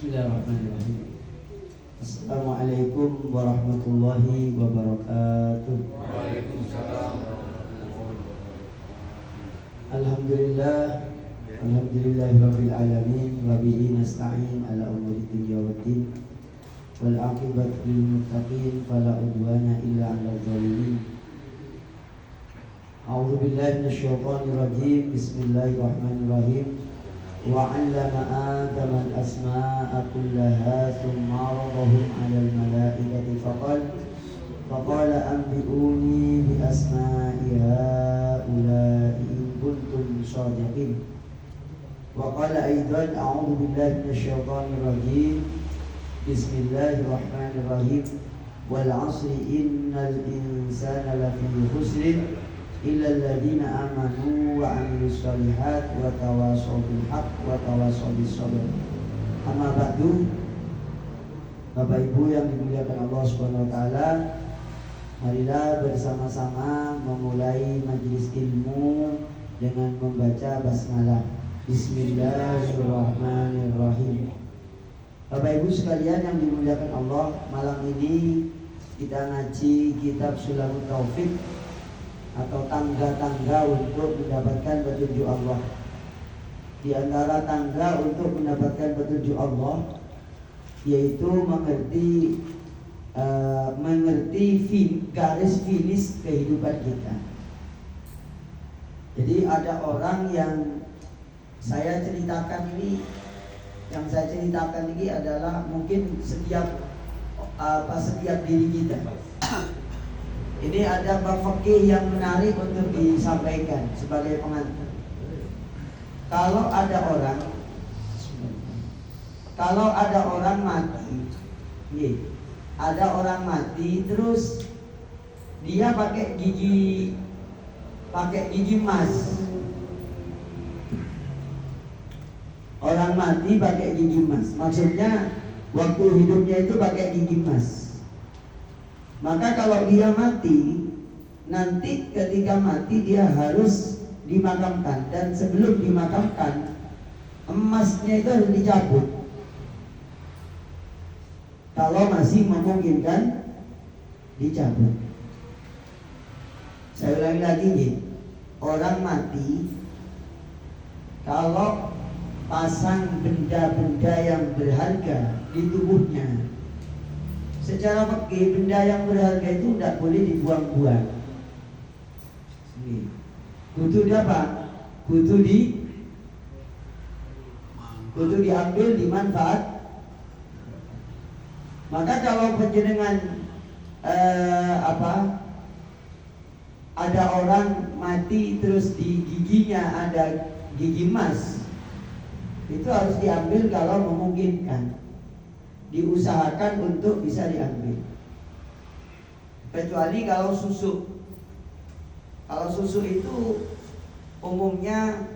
Bismillahirrahmanirrahim. Assalamualaikum warahmatullahi wabarakatuh. Waalaikumsalam. Alhamdulillah, alhamdulillahirabbil alamin, wa bihi nasta'in ala umuri dunya waddin. Wal aqibatu lil muttaqin, fala udwana illa 'alal zalimin. A'udzu billahi minasyaitonir rajim. Bismillahirrahmanirrahim. Wa 'allama Adama al-asma'a kullaha thumma 'aradahum 'alal malaikati faqala anbi'uni bi asma'i ha'ula'i in kuntum shadiqin. Wa qala aidan a'udzu billahi minasyaitonir rajim. Bismillahirrahmanirrahim. Wal 'asri innal insana lafi khusrin illa alladziina aamanu wa 'amilus shalihaati wa tawashaw bil haqqi wa tawashaw bis sabr. Amma ba'du. Bapak Ibu yang dimuliakan Allah Subhanahu wa taala, marilah bersama-sama memulai majelis ilmu dengan membaca basmalah. Bismillahirrahmanirrahim. Bapak Ibu sekalian yang dimuliakan Allah, malam ini kita ngaji kitab Sulamut Taufik atau tangga-tangga untuk mendapatkan petunjuk Allah. Di antara tangga untuk mendapatkan petunjuk Allah yaitu mengerti garis finish kehidupan kita. Jadi ada orang yang saya ceritakan ini adalah mungkin setiap diri kita. Ini ada bab fikih yang menarik untuk disampaikan sebagai pengantar. Kalau ada orang mati, terus dia pakai gigi emas. Orang mati pakai gigi emas, maksudnya waktu hidupnya itu pakai gigi emas. Maka kalau dia mati, nanti ketika mati dia harus dimakamkan. Dan sebelum dimakamkan, emasnya itu harus dicabut. Kalau masih memungkinkan, dicabut. Saya ulangi lagi nih, orang mati, kalau pasang benda-benda yang berharga di tubuhnya, secara fikih benda yang berharga itu tidak boleh dibuang-buang. Kudu diambil, dimanfaat. Maka kalau penjenengan ada orang mati terus di giginya ada gigi emas, itu harus diambil kalau memungkinkan. Diusahakan untuk bisa diambil. Kecuali kalau susu. Kalau susu itu umumnya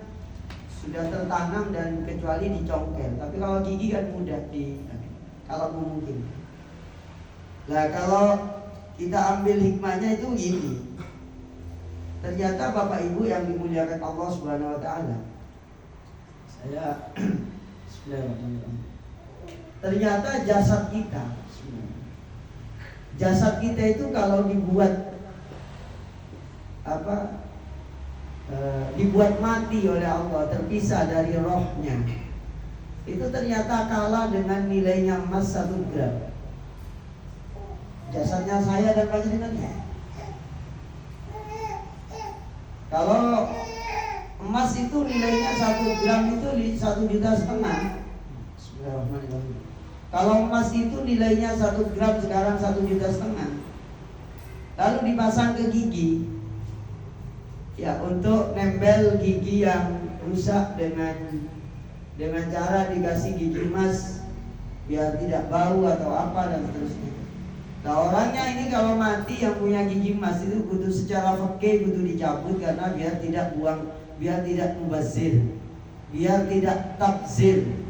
sudah tertanam dan kecuali dicongkel. Tapi kalau gigi kan mudah kalau memungkinkan. Nah, kalau kita ambil hikmahnya itu gini. Ternyata Bapak Ibu yang dimuliakan Allah Subhanahu wa taala. Ternyata jasad kita itu kalau dibuat mati oleh Allah, terpisah dari rohnya, itu ternyata kalah dengan nilainya emas 1 gram. Jasadnya saya dan panjenengan. Kalau emas itu nilainya 1 gram itu 1,5 juta. Bismillahirrahmanirrahim. Kalau emas itu nilainya 1 gram sekarang 1,5 juta. Lalu dipasang ke gigi, ya untuk nempel gigi yang rusak dengan cara dikasih gigi emas biar tidak bau atau apa dan seterusnya. Nah, orangnya ini kalau mati yang punya gigi emas itu butuh secara fikih butuh dicabut karena biar tidak mubazir, biar tidak tabzir.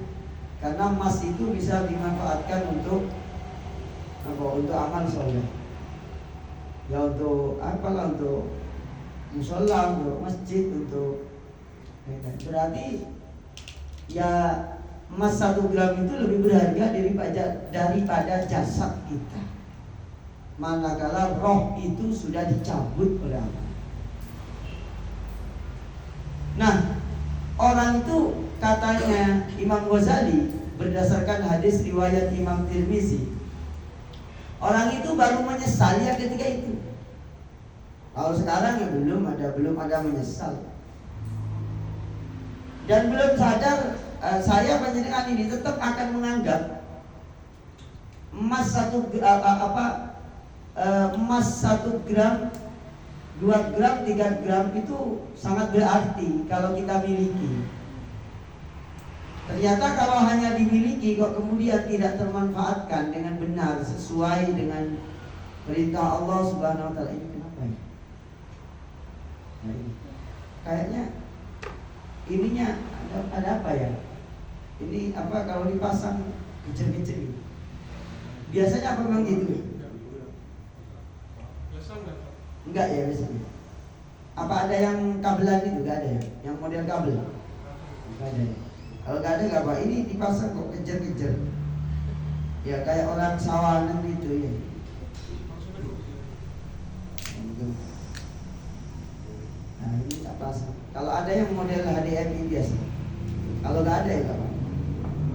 Karena emas itu bisa dimanfaatkan untuk amal soleh. Ya untuk untuk musola, untuk masjid, untuk berarti ya emas 1 gram itu lebih berharga daripada jasad kita. Manakala roh itu sudah dicabut oleh Allah. Nah, orang itu katanya Imam Ghazali berdasarkan hadis riwayat Imam Tirmizi, orang itu baru menyesal ya ketika itu. Kalau sekarang ya belum ada menyesal. Dan belum sadar, saya panjenengan ini tetap akan menganggap emas 1 gram, 2 gram, 3 gram itu sangat berarti kalau kita miliki. Ternyata kalau hanya dimiliki kok kemudian tidak termanfaatkan dengan benar sesuai dengan perintah Allah Subhanahu wa taala. Ini kenapa ya? Nah, ini. Kayaknya ininya ada apa ya? Ini apa kalau dipasang kecil-kecil? Biasanya apa memang gitu? Enggak ya biasanya. Apa ada yang kabelan itu? Enggak ada ya? Yang model kabel? Enggak ada ya? Kalau nggak ada nggak apa, ini dipasang kok kejar-kejar. Ya kayak orang sawanan gitu ya. Nah ini tak pasang. Kalau ada yang model HDMI biasa. Kalau nggak ada ya nggak apa.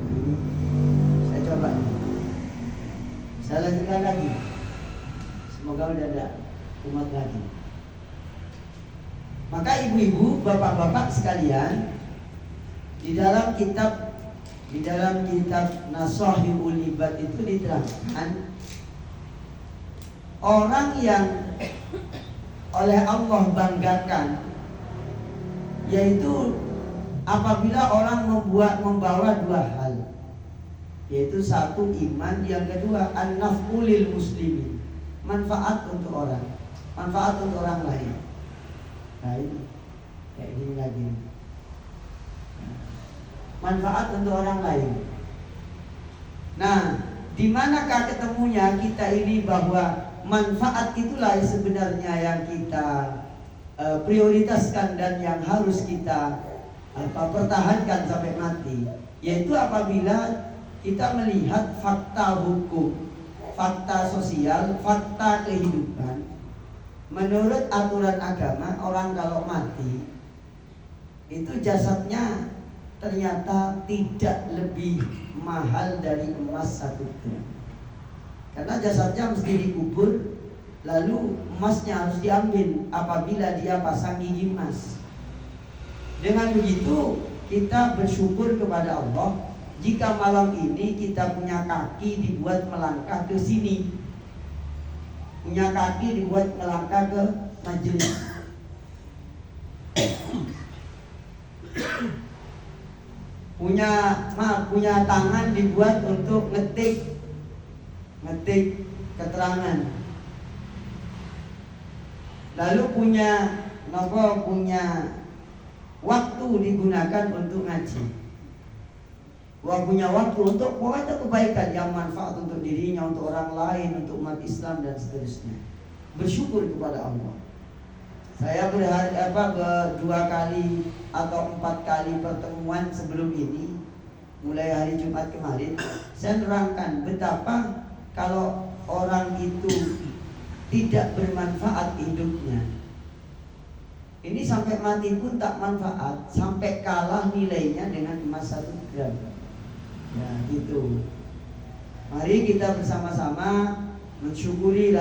Nah, ini saya coba. Saya lanjutkan lagi. Semoga udah ada umat lagi. Maka ibu-ibu, bapak-bapak sekalian, di dalam kitab Nashahul Ibad itu diterangkan orang yang oleh Allah banggakan, yaitu apabila orang membawa 2 hal, yaitu 1 iman, yang kedua an-naf'u lil muslimin, manfaat untuk orang lain. Nah ini kayak gini lagi. Manfaat untuk orang lain. Nah, di manakah ketemunya kita ini bahwa manfaat itulah sebenarnya yang kita prioritaskan dan yang harus kita pertahankan sampai mati, yaitu apabila kita melihat fakta hukum, fakta sosial, fakta kehidupan. Menurut aturan agama, orang kalau mati itu jasadnya ternyata tidak lebih mahal dari emas 1 gram. Karena jasadnya mesti dikubur, lalu emasnya harus diambil apabila dia pasang gigi emas. Dengan begitu kita bersyukur kepada Allah jika malam ini kita punya kaki dibuat melangkah ke sini, punya kaki dibuat melangkah ke majelis. punya tangan dibuat untuk ngetik keterangan. Lalu punya waktu digunakan untuk ngaji. Punya waktu untuk pokoknya kebaikan yang manfaat untuk dirinya, untuk orang lain, untuk umat Islam dan seterusnya. Bersyukur kepada Allah. Saya berharap 2 kali atau 4 kali pertemuan sebelum ini, mulai hari Jumat kemarin, saya nerangkan betapa kalau orang itu tidak bermanfaat hidupnya, ini sampai mati pun tak manfaat, sampai kalah nilainya dengan emas 1 gram. Ya gitu. Mari kita bersama-sama mensyukuri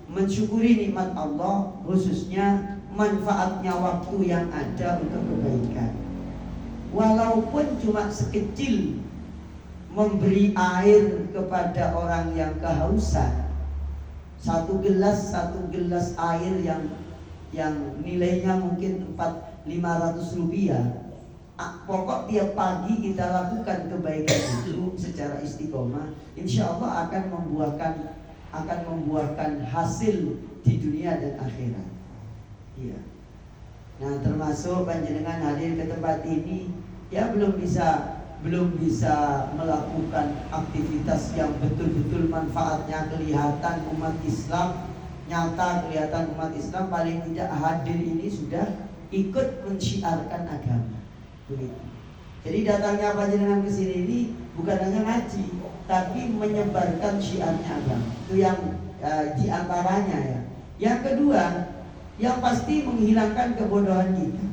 mensyukuri nikmat Allah, khususnya manfaatnya waktu yang ada untuk kebaikan. Walaupun cuma sekecil memberi air kepada orang yang kehausan, 1 gelas air yang nilainya mungkin 500 rupiah. Pokok tiap pagi kita lakukan kebaikan itu secara istiqomah, insya Allah akan membuahkan hasil di dunia dan akhirat. Iya. Nah, termasuk panjenengan hadir ke tempat ini, ya belum bisa melakukan aktivitas yang betul-betul manfaatnya kelihatan umat Islam, nyata kelihatan umat Islam, paling tidak hadir ini sudah ikut mensyiarkan agama. Begitu. Jadi datangnya panjenengan ke sini ini bukan hanya ngaji, tapi menyebarkan syiarnya agama. Itu yang diantaranya ya. Yang kedua, yang pasti menghilangkan kebodohan kita.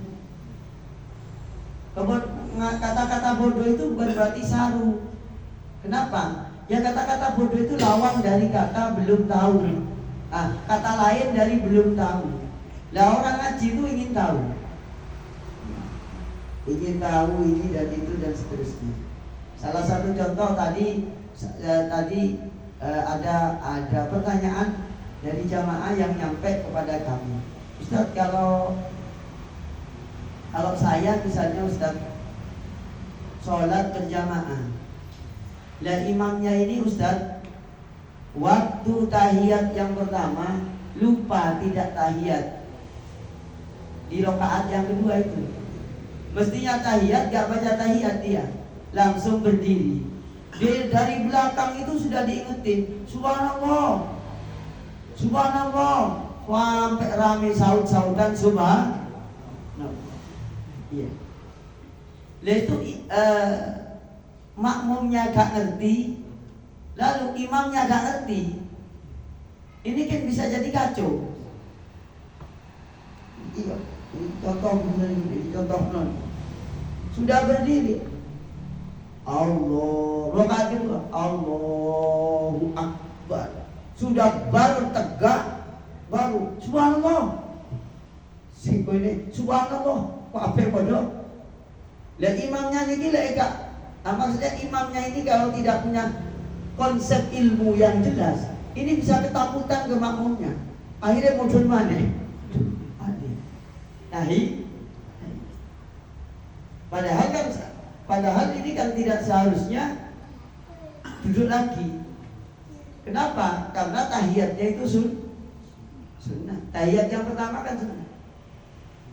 Kata-kata bodoh itu bukan berarti saru. Kenapa? Ya kata-kata bodoh itu lawang dari kata belum tahu. Kata lain dari belum tahu. Lah orang ngaji itu ingin tahu. Ingin tahu ini dan itu dan seterusnya. Salah satu contoh tadi ada pertanyaan dari jamaah yang nyampe kepada kami. Ustaz, kalau saya misalnya Ustaz sholat berjamaah, lah imamnya ini Ustaz waktu tahiyat yang pertama lupa tidak tahiyat di rakaat yang kedua itu. Mestinya tahiyat, gak baca tahiyat dia, langsung berdiri. Dia dari belakang itu sudah diingetin, subhanallah, subhanallah, sampai rame saut-sautan subhanallah. Iya. Lah itu makmumnya gak ngerti, lalu imamnya gak ngerti. Ini kan bisa jadi kacau. Iya, contoh non. Sudah berdiri, Allah, rakaat kedua, Allahu Akbar. Sudah baru tegak, baru subhanallah. Singko ini subhanallah, kok apa bodoh? Lihat imamnya ini gak. Maksudnya imamnya ini kalau tidak punya konsep ilmu yang jelas, ini bisa ketakutan ke makmumnya. Akhirnya muncul mana? Padahal ini kan tidak seharusnya duduk lagi. Kenapa? Karena tahiyatnya itu sunnah. Tahiyat yang pertama kan sunnah.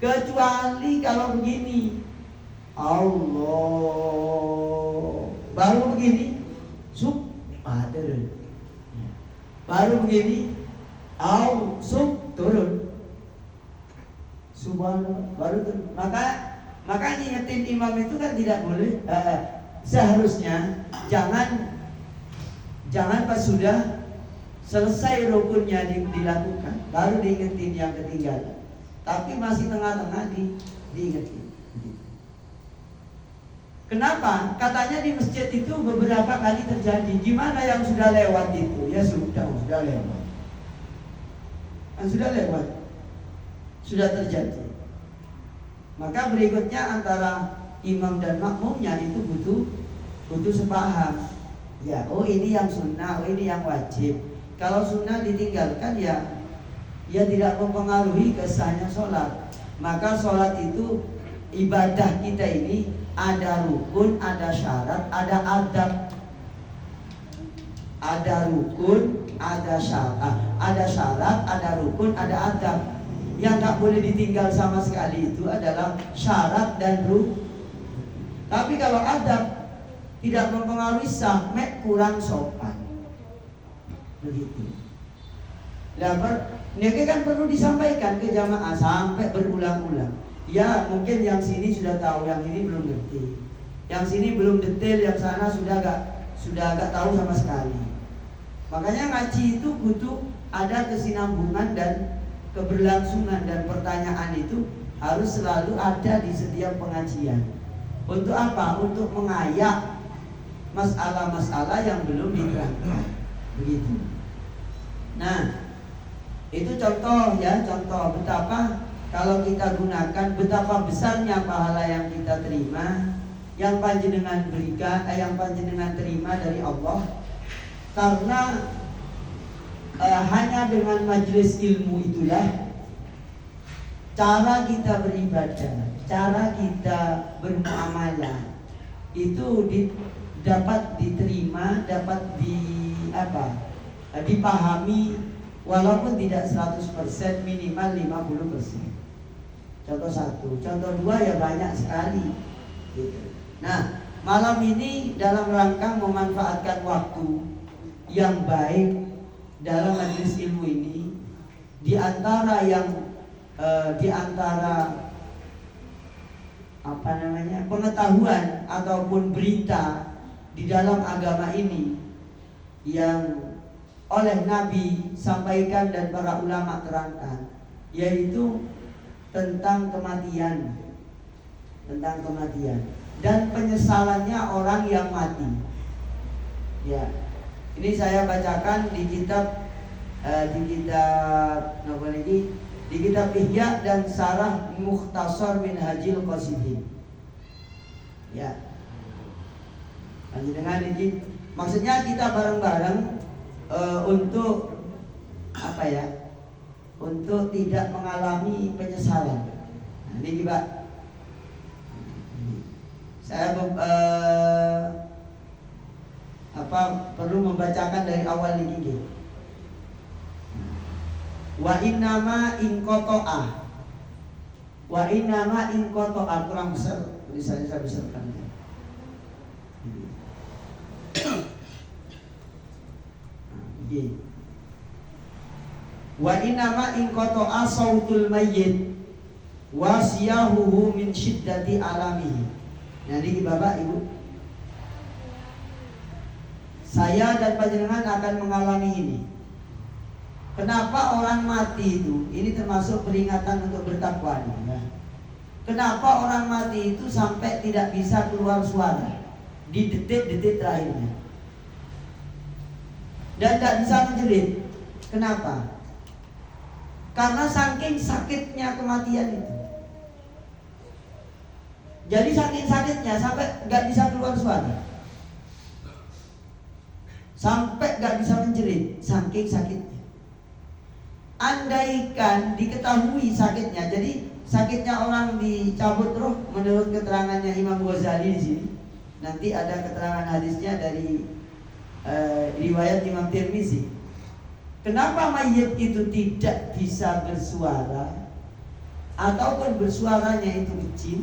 Kecuali kalau begini, Allah, baru begini, baru begini, turun. Subhanallah, baru turun. Maka ngingetin imam itu kan tidak boleh. Seharusnya jangan pas sudah selesai rukunnya dilakukan baru diingetin yang ketinggalan. Tapi masih tengah-tengah diingetin. Kenapa? Katanya di masjid itu beberapa kali terjadi. Gimana yang sudah lewat itu? Ya sudah lewat. Yang sudah lewat, sudah terjadi. Maka berikutnya antara imam dan makmumnya itu butuh sepaham. Ya, oh ini yang sunnah, oh ini yang wajib. Kalau sunnah ditinggalkan ya tidak mempengaruhi kesahnya sholat. Maka sholat itu ibadah kita ini ada rukun, ada syarat, ada adab. Ada rukun, ada syarat, ada rukun, ada adab. Yang tak boleh ditinggal sama sekali itu adalah syarat dan rukun. Tapi kalau adab tidak mempengaruhi sah, kurang sopan. Begitu. Ini kan perlu disampaikan ke jamaah sampai berulang-ulang. Ya mungkin yang sini sudah tahu, yang ini belum ngerti. Yang sini belum detail, yang sana sudah agak tahu sama sekali. Makanya ngaji itu butuh ada kesinambungan dan keberlangsungan, dan pertanyaan itu harus selalu ada di setiap pengajian. Untuk apa? Untuk mengayak masalah-masalah yang belum diterangkan. Begitu. Nah, itu contoh betapa kalau kita gunakan, betapa besarnya pahala yang kita terima, yang panjenengan berikan, yang panjenengan terima dari Allah. Karena hanya dengan majelis ilmu itulah cara kita beribadah, cara kita bermuamalah itu dapat diterima, dapat dipahami, walaupun tidak 100%, minimal 50%. Contoh satu, contoh dua ya banyak sekali gitu. Nah, malam ini dalam rangka memanfaatkan waktu yang baik dalam majelis ilmu ini, di antara pengetahuan ataupun berita di dalam agama ini yang oleh Nabi sampaikan dan para ulama terangkan, yaitu tentang kematian, dan penyesalannya orang yang mati. Ya, ini saya bacakan di kitab di kitab Ihya dan Sarah Mukhtasar Minhajil Qasidin. Ya, lanjut dengan ini. Maksudnya kita bareng-bareng untuk untuk tidak mengalami penyesalan. Nah, ini juga saya perlu membacakan dari awal ini. Wa innama in qata'a kurang besar, tulisannya saya besarkan. Wa innama in qata'a sautul mayyit wa siyahuhu min syiddati alamihi. Jadi Bapak Ibu, saya dan panjenengan akan mengalami ini. Kenapa orang mati itu? Ini termasuk peringatan untuk bertakwa. Ya. Kenapa orang mati itu sampai tidak bisa keluar suara di detik-detik terakhirnya, dan tidak bisa menjerit? Kenapa? Karena saking sakitnya kematian itu. Jadi saking sakitnya sampai nggak bisa keluar suara, sampai nggak bisa menjerit, saking sakitnya. Andaikan diketahui sakitnya, jadi sakitnya orang dicabut roh menurut keterangannya Imam Ghazali di sini. Nanti ada keterangan hadisnya dari riwayat Imam Tirmizi. Kenapa mayit itu tidak bisa bersuara, ataupun bersuaranya itu kecil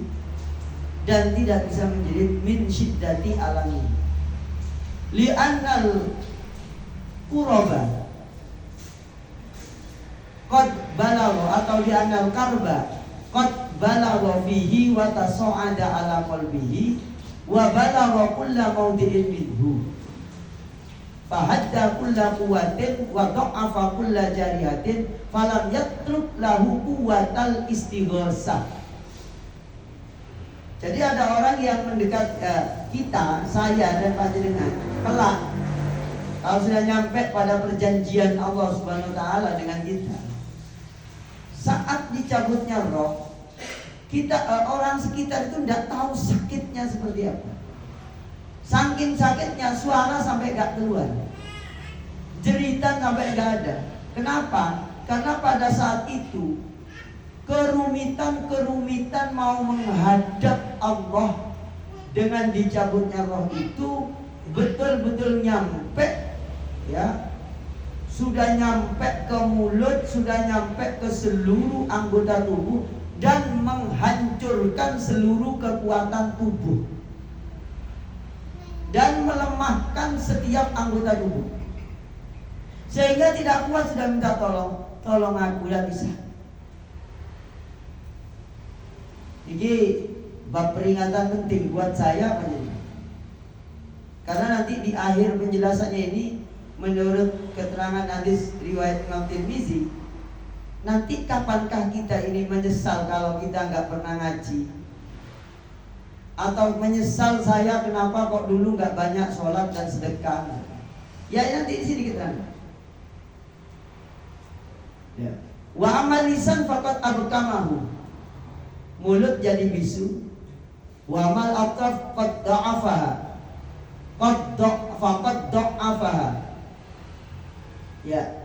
dan tidak bisa menjerit? Min syiddati alami, li'annal quraba qad balagha, atau li'annal karba qad balagha fihi wa tasa'ada ala qalbihi wa balagha kulla mawdi'in minhu fahadda kulla quwwatin wa dha'afa kulla jarihatin falam yatruk lahu quwwatal istighosah. Jadi ada orang yang mendekat kita, saya dan panjenengan, kelak kalau sudah nyampe pada perjanjian Allah Subhanahu wa taala dengan kita, saat dicabutnya roh, kita orang sekitar itu tidak tahu sakitnya seperti apa. Saking sakitnya suara sampai gak keluar, jeritan sampai gak ada. Kenapa? Karena pada saat itu kerumitan mau menghadap Allah dengan dicabutnya roh itu betul-betul nyampe, ya, sudah nyampe ke mulut, sudah nyampe ke seluruh anggota tubuh dan menghancurkan seluruh kekuatan tubuh dan melemahkan setiap anggota tubuh, sehingga tidak kuat, sudah minta tolong aku, tidak bisa. Ini bab peringatan penting buat saya, karena nanti di akhir penjelasannya ini, menurut keterangan hadis riwayat Imam Tirmizi, nanti kapankah kita ini menyesal kalau kita nggak pernah ngaji, atau menyesal saya kenapa kok dulu nggak banyak sholat dan sedekah? Ya nanti di sini kita. Ya. Wa amal lisan faqat abkamahu, mulut jadi bisu. Wa amal atraf qad da'afaha, faqad da'afaha. Ya.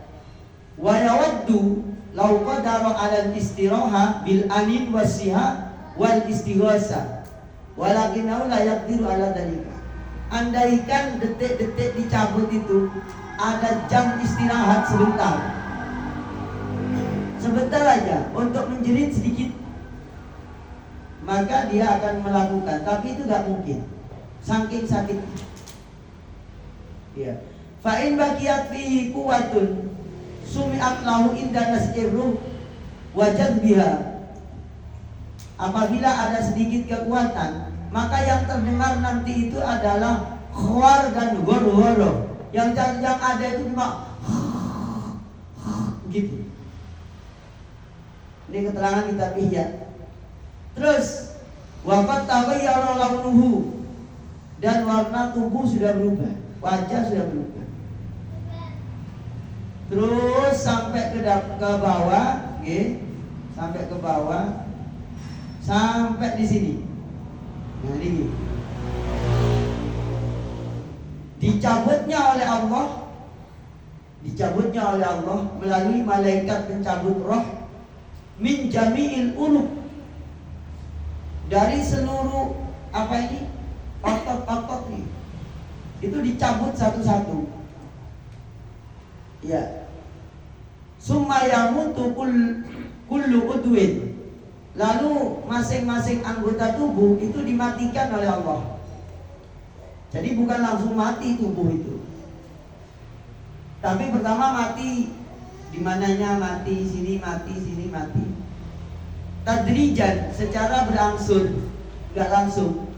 Wa yawaddu law qadara 'ala al-istiraha bil anin wasiha wal istighasa, walakinahu la yaqdiru 'ala dzalika. Andaikan detik-detik dicabut itu ada jam istirahat sebentar aja untuk menjerit sedikit, maka dia akan melakukan. Tapi itu gak mungkin, saking sakitnya. Ya. Fa in baqiyat fihi quwwatun sumi'at lahu inda nas'ir ruh wajad biha Apabila ada sedikit kekuatan, maka yang terdengar nanti itu adalah khawar dan goro-goro. Yang ada itu cuma gitu. Ini keterangan kitab Ihya. Terus wafat taghayyara launuhu, dan warna tubuh sudah berubah, wajah sudah berubah. Terus sampai ke bawah, sampai ke bawah, sampai di sini. Nah ini dicabutnya oleh Allah melalui malaikat pencabut roh min jami'il ulub, dari seluruh otot nih, itu dicabut satu-satu. Ya. Summa yamutu kullu udwin, lalu masing-masing anggota tubuh itu dimatikan oleh Allah. Jadi bukan langsung mati tubuh itu, tapi pertama mati di mananya, mati sini, mati sini, mati. Tadrijan, secara berangsur, nggak langsung.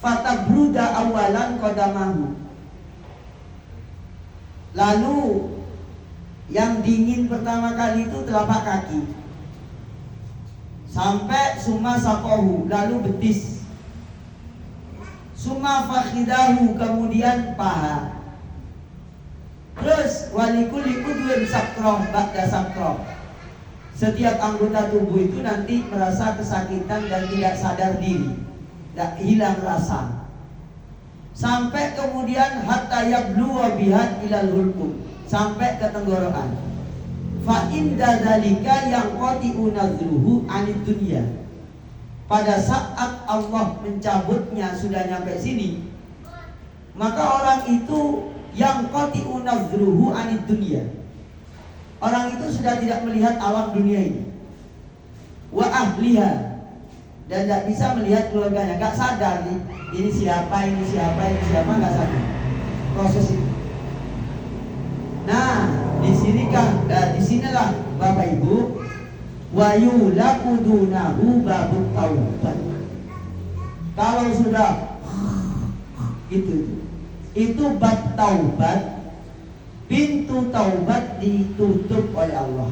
Fatabruda awalan qadamahu, lalu yang dingin pertama kali itu telapak kaki, sampai summa saqahu, lalu betis, summa fakhidahu, kemudian paha. Terus walikuli udwin sakroh ba'da sakroh, setiap anggota tubuh itu nanti merasa kesakitan dan tidak sadar diri, tidak hilang rasa, sampai kemudian hatta yabluwa bihat ilal hulqum, sampai ke tenggorokan. Fa inda dzalika yanqati'u nadhruhu anid dunya, pada saat Allah mencabutnya sudah nyampe sini, maka orang itu yang qati'u nadhruhu anid dunya, orang itu sudah tidak melihat alam dunia ini, wa ahliha, dan tidak bisa melihat keluarganya, gak sadar nih ini siapa, gak sadar proses itu. Nah, disinilah Bapak Ibu, wa yulaku dunahu babut taubat. Kalau sudah itu bab taubat, pintu taubat ditutup oleh Allah.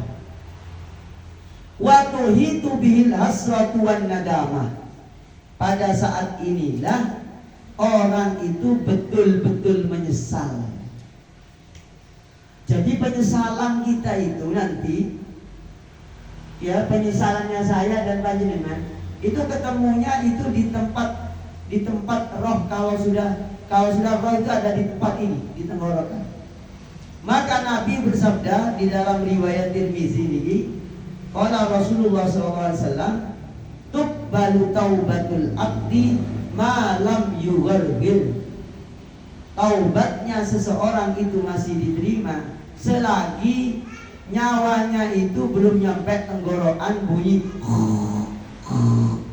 Wa tuhitu bihil hasratu wan nadamah. Pada saat inilah orang itu betul-betul menyesal. Jadi penyesalan kita itu nanti, ya, penyesalannya saya dan panjenengan itu ketemunya itu di tempat roh. Kalau sudah roh itu ada di tempat ini, di tenggorokan. Maka Nabi bersabda di dalam riwayat Tirmizi ini, qala Rasulullah SAW, tuqbalu taubatul abdi ma lam yughargir. Taubatnya seseorang itu masih diterima selagi nyawanya itu belum nyampe tenggorokan bunyi.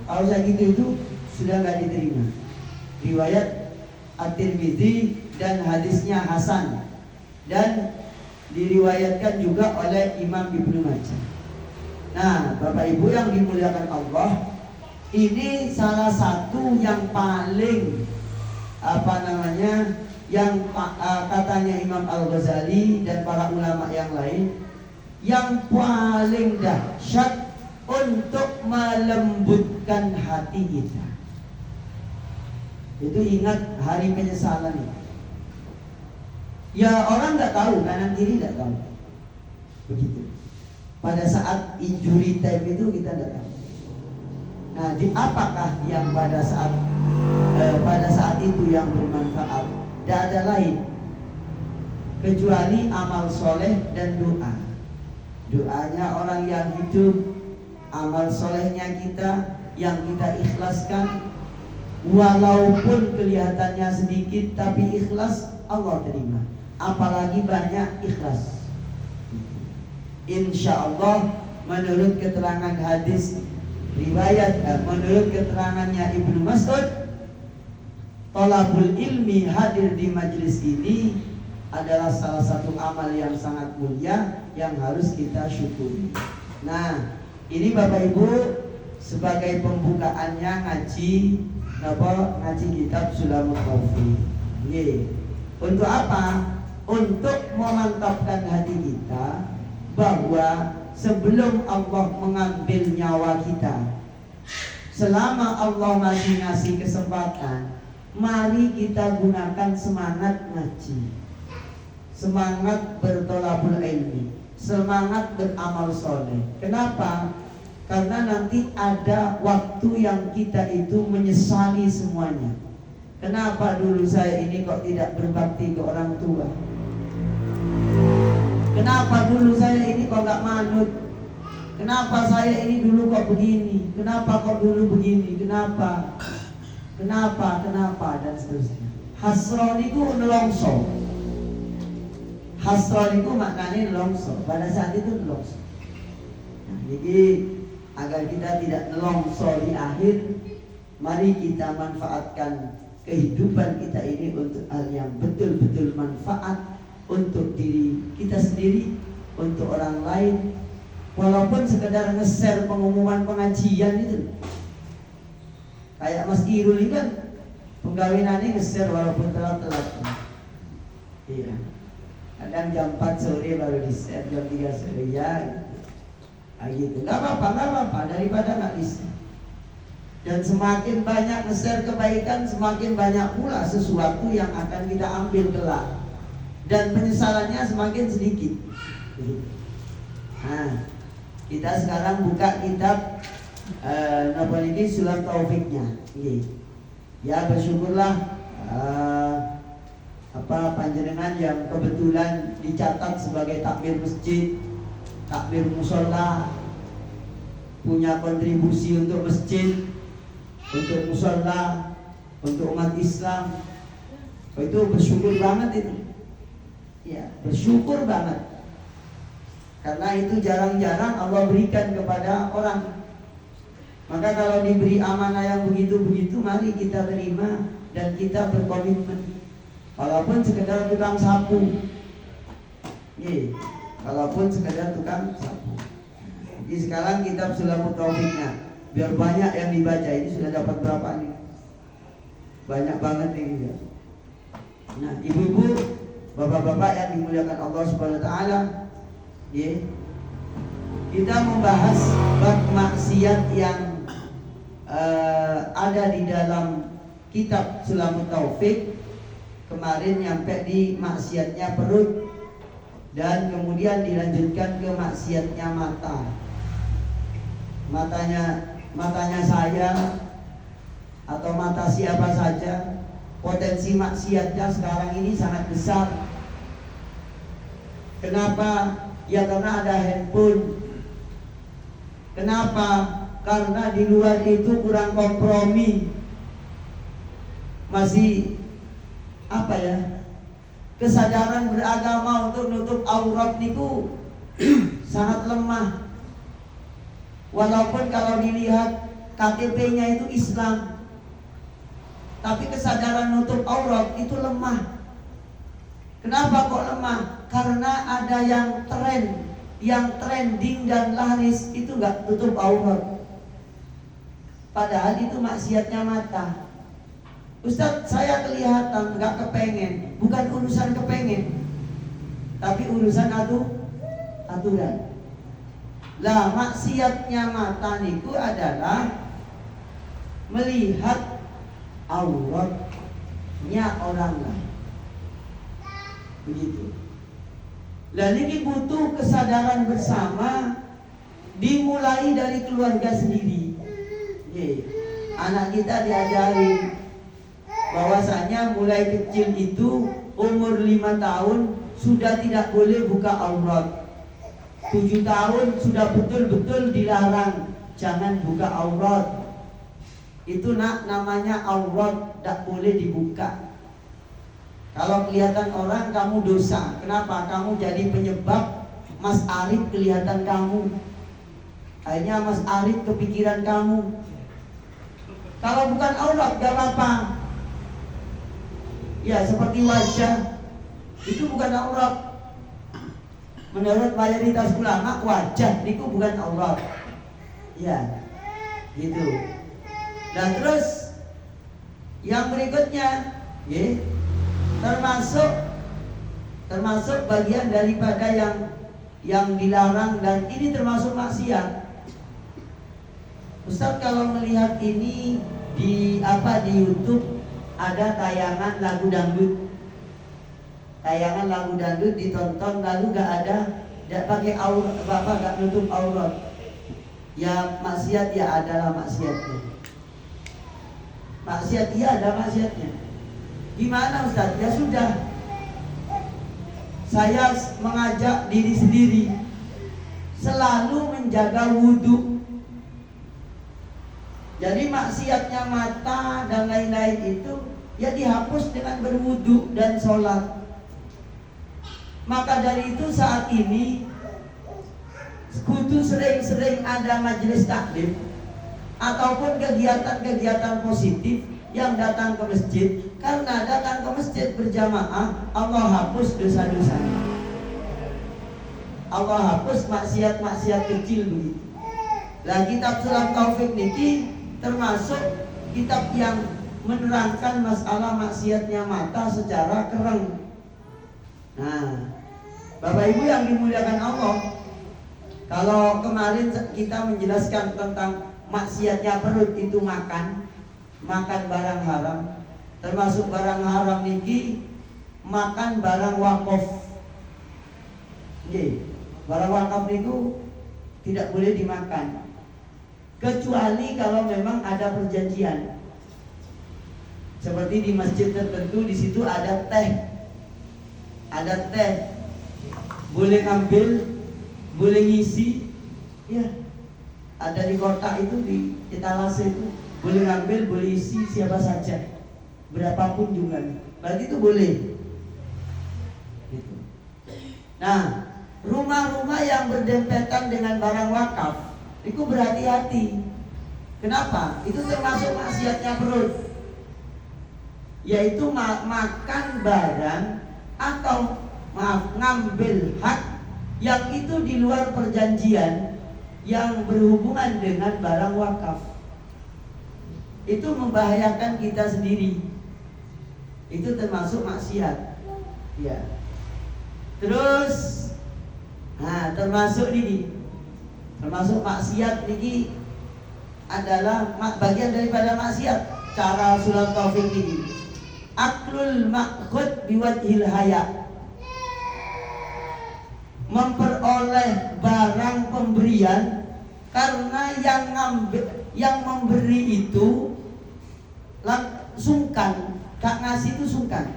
Kalau saya gitu itu sudah nggak diterima. Riwayat At-Tirmidzi dan hadisnya hasan, dan diriwayatkan juga oleh Imam Ibnu Majah. Nah, Bapak Ibu yang dimuliakan Allah, ini salah satu yang paling yang katanya Imam Al-Ghazali dan para ulama yang lain, yang paling dahsyat untuk melembutkan hati kita. Itu ingat hari penyesalan itu. Ya, orang nggak tahu, kanan kiri nggak tahu, begitu. Pada saat injury time itu kita nggak tahu. Nah, apakah yang pada saat itu yang bermanfaat? Tidak ada lain kecuali amal soleh dan doa. Doanya orang yang hidup, amal solehnya kita yang kita ikhlaskan, walaupun kelihatannya sedikit tapi ikhlas, Allah terima. Apalagi banyak ikhlas, insya Allah. Menurut keterangan hadis riwayat, menurut keterangannya Ibnu Mas'ud, thalabul ilmi, hadir di majelis ini adalah salah satu amal yang sangat mulia yang harus kita syukuri. Nah, ini Bapak Ibu sebagai pembukaannya ngaji ngaji kitab Sulamul Taufik. Untuk apa? Untuk memantapkan hati kita bahwa sebelum Allah mengambil nyawa kita, selama Allah masih ngasih kesempatan, mari kita gunakan semangat ngaji, semangat bertolabul ilmi, semangat beramal soleh. Kenapa? Karena nanti ada waktu yang kita itu menyesali semuanya. Kenapa dulu saya ini kok tidak berbakti ke orang tua? Kenapa dulu saya ini kok gak manut? Kenapa saya ini dulu kok begini? Kenapa kok dulu begini? Kenapa? Dan seterusnya. Hasron itu nelongso. Hasron itu maknanya nelongso. Pada saat itu nelongso. Nah, jadi agar kita tidak nelongso di akhir, mari kita manfaatkan kehidupan kita ini untuk hal yang betul-betul manfaat untuk diri kita sendiri, untuk orang lain. Walaupun sekedar nge-share pengumuman pengajian itu, kayak Mas Irul ini kan penggawinannya nge-share walaupun telat-telat. Iya. Kadang jam 4 sore baru di-share, jam 3 sore ya. Gitu. Gak apa-apa daripada gak di-share. Dan semakin banyak nge-share kebaikan, semakin banyak pula sesuatu yang akan kita ambil kelak, dan penyesalannya semakin sedikit. Nah, kita sekarang buka kitab ini Sulam Taufiknya. Ya, bersyukurlah panjenengan yang kebetulan dicatat sebagai takmir masjid, takmir musola, punya kontribusi untuk masjid, untuk musola, untuk umat Islam. Itu bersyukur banget itu. Ya, bersyukur banget. Karena itu jarang-jarang Allah berikan kepada orang. Maka kalau diberi amanah yang begitu-begitu, mari kita terima dan kita berkomitmen. Walaupun sekedar tukang sapu. Walaupun sekedar tukang sapu. Jadi sekarang kitab Sulamul Taufiknya, biar banyak yang dibaca. Ini sudah dapat berapa nih? Banyak banget nih. Nah, ibu-ibu, bapak-bapak yang dimuliakan Allah Subhanahu wa taala, kita membahas bab maksiat yang ada di dalam kitab Sulamul Taufik. Kemarin nyampe di maksiatnya perut, dan kemudian dilanjutkan ke maksiatnya mata. Matanya saya atau mata siapa saja, potensi maksiatnya sekarang ini sangat besar. Kenapa? Ya karena ada handphone. Kenapa? Karena di luar itu kurang kompromi. Masih kesadaran beragama untuk nutup aurat niku sangat lemah. Walaupun kalau dilihat KTP-nya itu Islam, tapi kesadaran nutup aurat itu lemah. Kenapa kok lemah? Karena ada yang trending dan laris itu nggak tutup aurat. Padahal itu maksiatnya mata. Ustaz, saya kelihatan nggak kepengen. Bukan urusan kepengen, tapi urusan aturan. Lah, maksiatnya mata niku adalah melihat auratnya orang lain. Begitu. Dan ini butuh kesadaran bersama, dimulai dari keluarga sendiri. Anak kita diajari bahwasanya mulai kecil itu umur 5 tahun sudah tidak boleh buka aurat. 7 tahun sudah betul-betul dilarang, jangan buka aurat. Itu namanya aurat, tidak boleh dibuka. Kalau kelihatan orang, kamu dosa. Kenapa? Kamu jadi penyebab Mas Arif kelihatan kamu. Akhirnya Mas Arif kepikiran kamu. Kalau bukan aurat gak apa-apa. Ya, seperti wajah, itu bukan aurat. Menurut mayoritas ulama, wajah itu bukan aurat. Ya. Gitu. Nah terus yang berikutnya, termasuk bagian daripada yang dilarang, dan ini termasuk maksiat. Ustaz kalau melihat ini di YouTube ada tayangan lagu dangdut. Tayangan lagu dangdut ditonton lalu gak pakai aurat, gak nutup aurat. Ya maksiat ya adalah maksiatnya. Maksiat dia ada maksiatnya. Gimana Ustaz? Ya sudah, saya mengajak diri sendiri selalu menjaga wudhu. Jadi maksiatnya mata dan lain-lain itu ya dihapus dengan berwudhu dan sholat. Maka dari itu saat ini kudu sering-sering ada majelis taklim ataupun kegiatan-kegiatan positif yang datang ke masjid, karena datang ke masjid berjamaah Allah hapus dosa-dosanya. Allah hapus maksiat-maksiat kecil begitu. Nah, kitab Sulam Taufik niki termasuk kitab yang menerangkan masalah maksiatnya mata secara kereng. Nah, Bapak Ibu yang dimuliakan Allah, kalau kemarin kita menjelaskan tentang maksiatnya perut itu makan barang haram, termasuk barang haram niki makan barang wakaf. Barang wakaf itu tidak boleh dimakan kecuali kalau memang ada perjanjian. Seperti di masjid tertentu, di situ ada teh, boleh ngambil, boleh ngisi, ya. Ada di kotak itu, di etalase itu, boleh ngambil, boleh isi siapa saja, berapapun jumlahnya. Berarti itu boleh. Gitu. Nah, rumah-rumah yang berdempetan dengan barang wakaf itu berhati-hati. Kenapa? Itu termasuk maksiatnya perut, yaitu makan barang atau ngambil hak yang itu di luar perjanjian yang berhubungan dengan barang wakaf. Itu membahayakan kita sendiri. Itu termasuk maksiat. Ya. Terus termasuk maksiat ini adalah bagian daripada maksiat. Cara Sulam Taufik ini, aklul ma'khud biwajhil haya, memperoleh barang pemberian karena yang memberi itu sungkan, gak ngasih itu sungkan.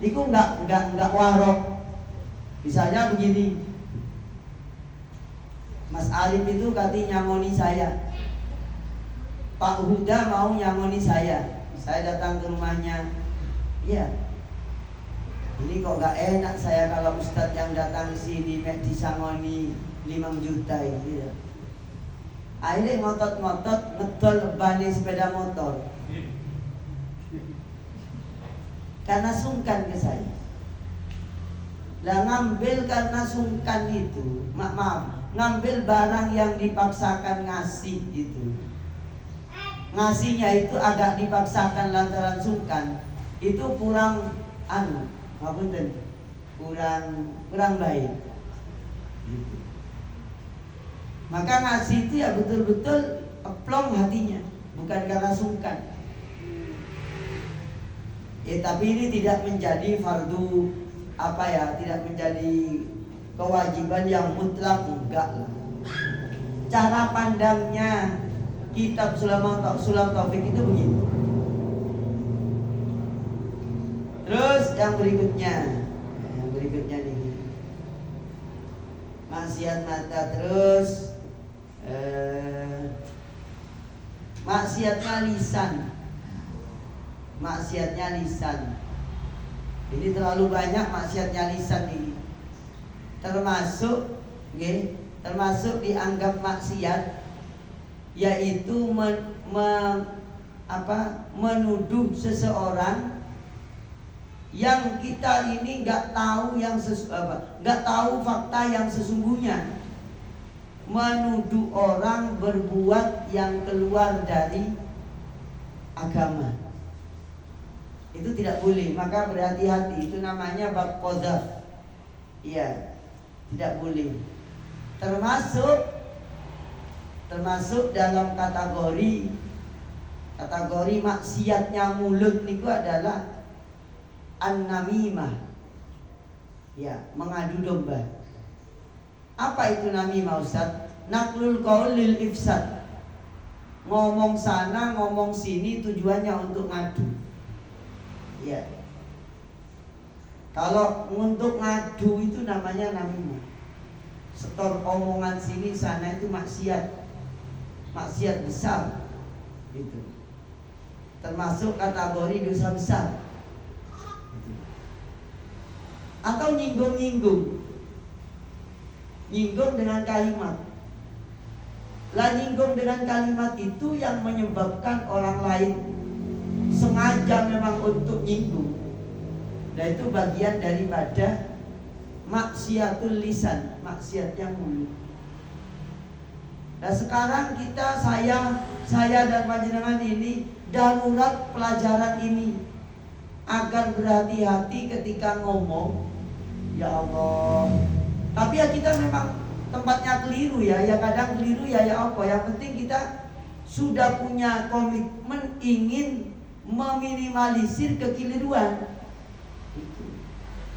Itu enggak warok. Misalnya begini, Mas Arif itu katanya nyamoni saya, Pak Huda mau nyamoni saya datang ke rumahnya, iya, ini kok gak enak saya kalau Ustadz yang datang ke sini mek disangoni 5 juta ini ya. Akhirnya ngotot-ngotot ngedol bani sepeda motor karena sungkan ke saya. Lah ngambil karena sungkan itu, maaf, ngambil barang yang dipaksakan ngasih itu, ngasihnya itu agak dipaksakan lantaran sungkan, itu kurang kurang baik gitu. Maka ngasih itu ya betul-betul plong hatinya, bukan karena sungkan. Tapi ini tidak menjadi fardu tidak menjadi kewajiban yang mutlak, enggak lah. Cara pandangnya kitab Sulam Taufik itu begitu. Terus yang berikutnya nih, maksiat mata. Terus maksiatnya lisan. Ini terlalu banyak maksiatnya lisan ini. Termasuk dianggap maksiat, yaitu menuduh seseorang yang kita ini nggak tahu fakta yang sesungguhnya. menuduh orang berbuat yang keluar dari agama. Itu tidak boleh, maka berhati-hati. Itu namanya bab qadzaf. Iya, tidak boleh. Termasuk dalam kategori maksiatnya mulut niku adalah an-namimah. Ya, mengadu domba. Apa itu namimah, Ustaz? Naqlul qaul lil ifsad. Ngomong sana, ngomong sini tujuannya untuk ngadu. Ya. Kalau untuk ngadu itu namanya namimah. Setor omongan sini sana itu maksiat. Maksiat besar. Gitu. Termasuk kategori dosa besar. Gitu. Atau nyinggung dengan kalimat. Nyinggung dengan kalimat itu yang menyebabkan orang lain sengaja memang untuk nyinggung. Nah itu bagian daripada maksiatul lisan, maksiat yang mulut. Nah sekarang saya dan panjenengan ini darurat pelajaran ini agar berhati-hati ketika ngomong. Ya Allah. Tapi ya kita memang tempatnya keliru ya kadang keliru ya apa. Yang penting kita sudah punya komitmen ingin meminimalisir kekeliruan.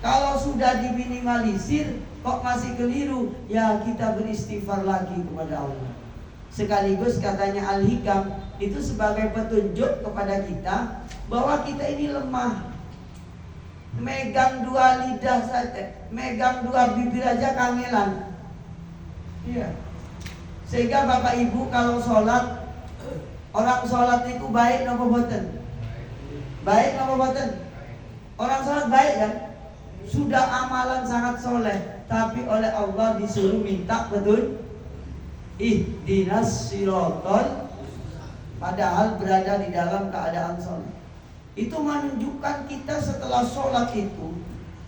Kalau sudah diminimalisir kok masih keliru, ya kita beristighfar lagi kepada Allah. Sekaligus katanya Al-Hikam itu sebagai petunjuk kepada kita bahwa kita ini lemah. Megang dua lidah saja, megang dua bibir aja kangelan. Iya. Sehingga Bapak Ibu kalau sholat, orang sholat itu baik napa boten? Baik napa boten? Orang sholat baik kan? Sudah amalan sangat soleh, tapi oleh Allah disuruh minta betul ihdinas siratal, padahal berada di dalam keadaan sholat. Itu menunjukkan kita setelah sholat itu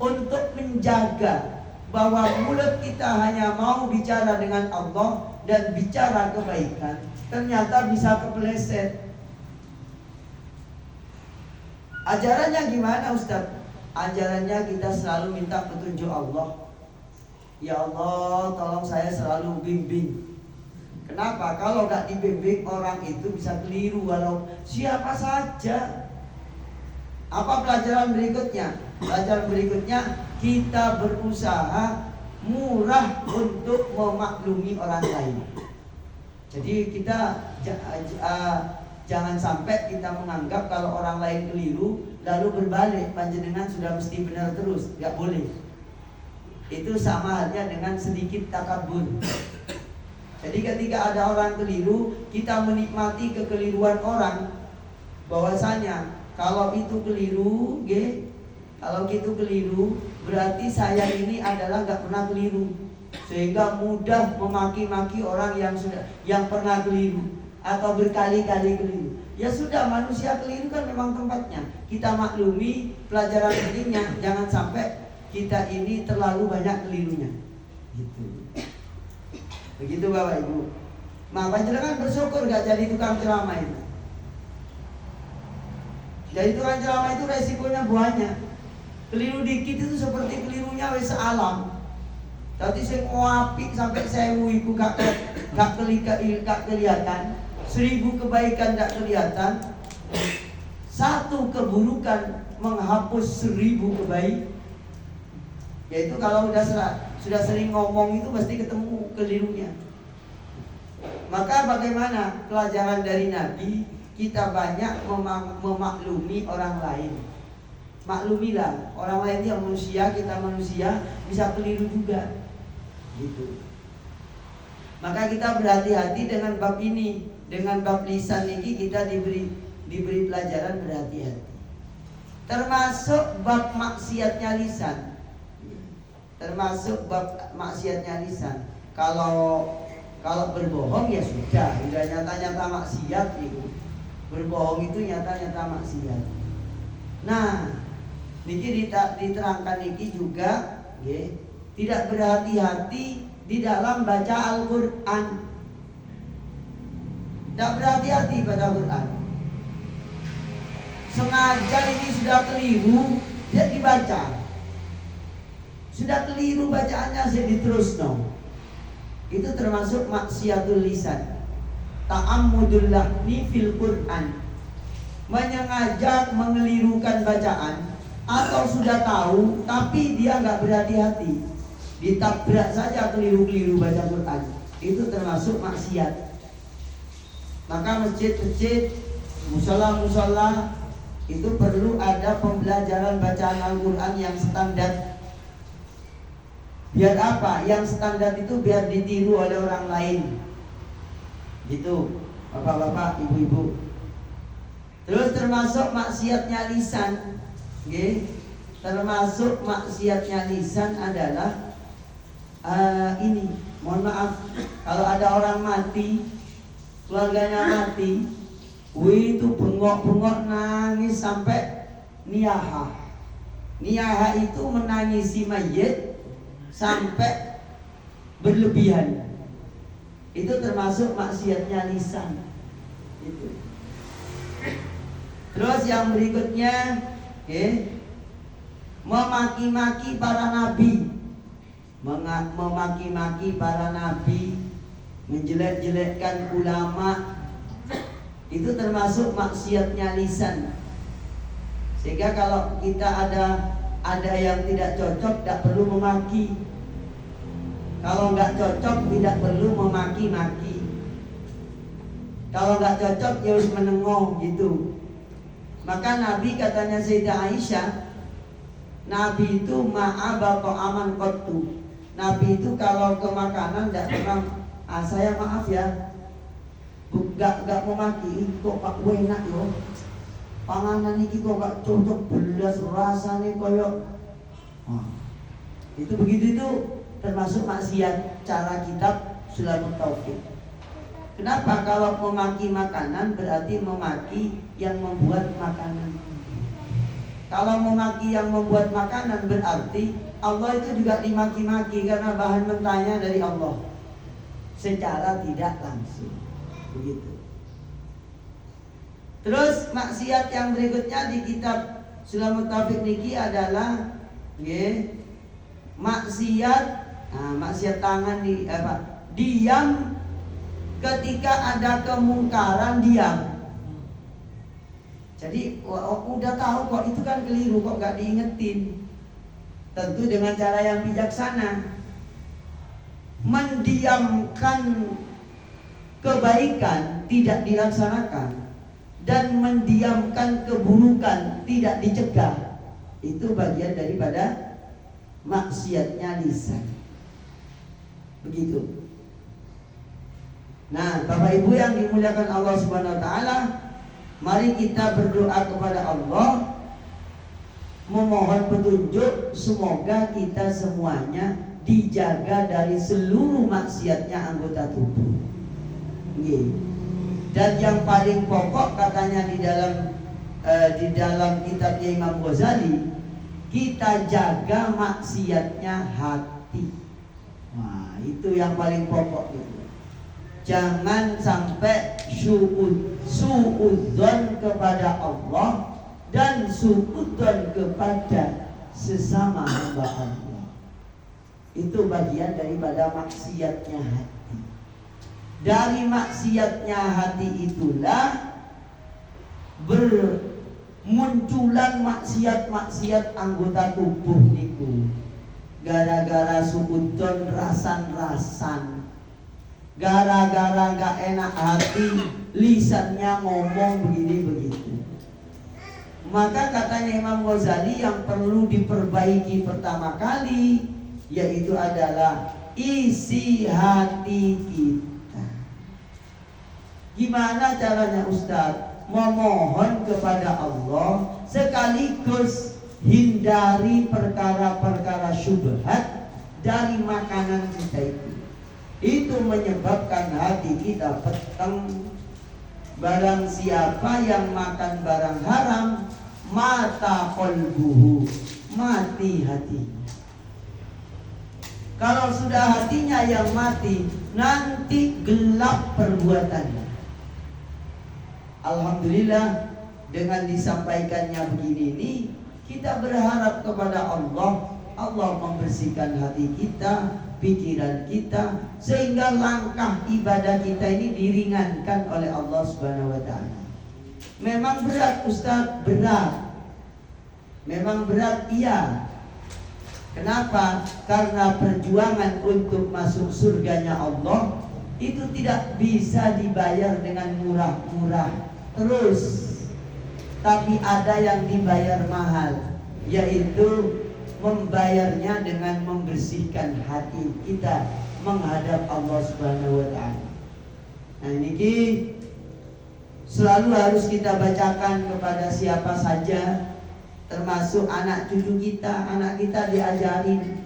untuk menjaga bahwa mulut kita hanya mau bicara dengan Allah dan bicara kebaikan, ternyata bisa kepleset. Ajarannya gimana, Ustaz? Ajarannya kita selalu minta petunjuk Allah. Ya Allah, tolong saya selalu bimbing. Kenapa? Kalau gak dibimbing orang itu bisa keliru walau siapa saja. Apa pelajaran berikutnya? Pelajaran berikutnya kita berusaha murah untuk memaklumi orang lain. Jadi kita jangan sampai kita menganggap kalau orang lain keliru lalu berbalik panjenengan sudah mesti benar terus. Gak boleh. Itu sama halnya dengan sedikit takabur. Jadi ketika ada orang keliru, kita menikmati kekeliruan orang. Bahwasanya kalau itu keliru, kalau itu keliru, berarti saya ini adalah gak pernah keliru. Sehingga mudah memaki-maki orang yang pernah keliru atau berkali-kali keliru. Ya sudah, manusia keliru kan memang tempatnya. Kita maklumi, pelajaran pentingnya jangan sampai kita ini terlalu banyak kelirunya. Gitu. Begitu Bapak Ibu. Nah, panjenengan bersyukur gak jadi tukang ceramah itu. Jadi tukang ceramah itu resikonya banyak. Keliru dikit itu seperti kelirunya wis alam. Tadi saya ngoapik sampai 1000 iku gak kelihatan. 1000 kebaikan gak kelihatan. 1 keburukan menghapus 1000 kebaikan. Yaitu kalau sudah sering ngomong itu pasti ketemu kelirunya. Maka bagaimana pelajaran dari Nabi? Kita banyak memaklumi orang lain. Maklumilah, orang lain yang manusia, kita manusia, bisa keliru juga. Gitu. Maka kita berhati-hati dengan bab ini. Dengan bab lisan ini kita diberi pelajaran berhati-hati. Termasuk bab maksiatnya lisan. Termasuk bab maksiatnya lisan. Kalau berbohong ya sudah, udah nyata-nyata maksiat itu. Berbohong itu nyata-nyata maksiat. Nah, niki diterangkan niki juga, tidak berhati-hati di dalam baca Al-Quran. Tidak berhati-hati pada Al-Quran. Sengaja ini sudah keliru, dia dibaca. Sudah keliru bacaannya, saya diterusno. Itu termasuk maksiatul lisan. Ta'ammudul lahni fil Quran. Menyengaja mengelirukan bacaan, atau sudah tahu tapi dia nggak berhati-hati, ditabrak saja keliru-keliru baca Quran. Itu termasuk maksiat. Maka masjid-masjid, musola-musola itu perlu ada pembelajaran bacaan Al-Quran yang standar. Biar apa? Yang standar itu biar ditiru oleh orang lain. Gitu, bapak-bapak, ibu-ibu. Terus termasuk maksiatnya lisan. Okay. Termasuk maksiatnya lisan adalah ini, mohon maaf, kalau ada orang mati, keluarganya mati, itu bengok-bengok nangis sampai niyaha. Niyaha itu menangisi mayit sampai berlebihan. Itu termasuk maksiatnya lisan. Itu. Terus yang berikutnya, memaki-maki para nabi, memaki-maki para nabi, menjelek-jelekkan ulama, itu termasuk maksiatnya lisan. Sehingga kalau kita ada yang tidak cocok, tidak perlu memaki. Kalau nggak cocok, tidak perlu memaki-maki. Kalau nggak cocok, ya harus menengok gitu. Maka Nabi, katanya Sayyidah Aisyah, Nabi itu ma'aba ta'aman qattu. Nabi itu kalau ke makanan tidak pernah, saya maaf ya, gak mau maki, kok gak enak yo. Panganan ini kok gak cocok belas rasanya koyok. Itu begitu, itu termasuk maksiat cara kitab Sulamut Taufik. Kenapa? Kalau memaki makanan berarti memaki yang membuat makanan. Kalau memaki yang membuat makanan berarti Allah itu juga dimaki-maki karena bahan mentahnya dari Allah secara tidak langsung. Begitu. Terus maksiat yang berikutnya di kitab Sulamut Taufik niki adalah maksiat, maksiat tangan di diam ketika ada kemungkaran, diam. Jadi udah tahu kok itu kan keliru, kok gak diingetin. Tentu dengan cara yang bijaksana, mendiamkan kebaikan tidak dilaksanakan dan mendiamkan keburukan tidak dicegah. Itu bagian daripada maksiatnya lisan. Begitu. Nah, Bapak Ibu yang dimuliakan Allah Subhanahu wa taala, mari kita berdoa kepada Allah, memohon petunjuk, semoga kita semuanya dijaga dari seluruh maksiatnya anggota tubuh. Dan yang paling pokok katanya di dalam kitabnya Imam Ghazali, kita jaga maksiatnya hati. Nah, itu yang paling pokok itu. Jangan sampai suudzon kepada Allah dan suudzon kepada sesama hamba Allah. Itu bagian daripada maksiatnya hati. Dari maksiatnya hati itulah bermunculan maksiat-maksiat anggota tubuh niku. Gara-gara suudzon rasan-rasan, gara-gara gak enak hati, lisannya ngomong begini-begitu. Maka katanya Imam Ghazali, yang perlu diperbaiki pertama kali yaitu adalah isi hati kita. Gimana caranya Ustaz? Memohon kepada Allah sekaligus hindari perkara-perkara syubhat dari makanan kita itu. Itu menyebabkan hati kita peteng. Barang siapa yang makan barang haram, mata qalbuhu, mati hatinya. Kalau sudah hatinya yang mati, nanti gelap perbuatannya. Alhamdulillah, dengan disampaikannya begini ini, kita berharap kepada Allah. Allah membersihkan hati kita, pikiran kita, sehingga langkah ibadah kita ini diringankan oleh Allah Subhanahu wa Ta'ala. Memang berat Ustaz, berat. Memang berat, iya. Kenapa? Karena perjuangan untuk masuk surganya Allah itu tidak bisa dibayar dengan murah-murah terus. Tapi ada yang dibayar mahal, yaitu membayarnya dengan membersihkan hati kita menghadap Allah Subhanahu wa Ta'ala. Nah ini selalu harus kita bacakan kepada siapa saja, termasuk anak cucu kita. Anak kita diajarin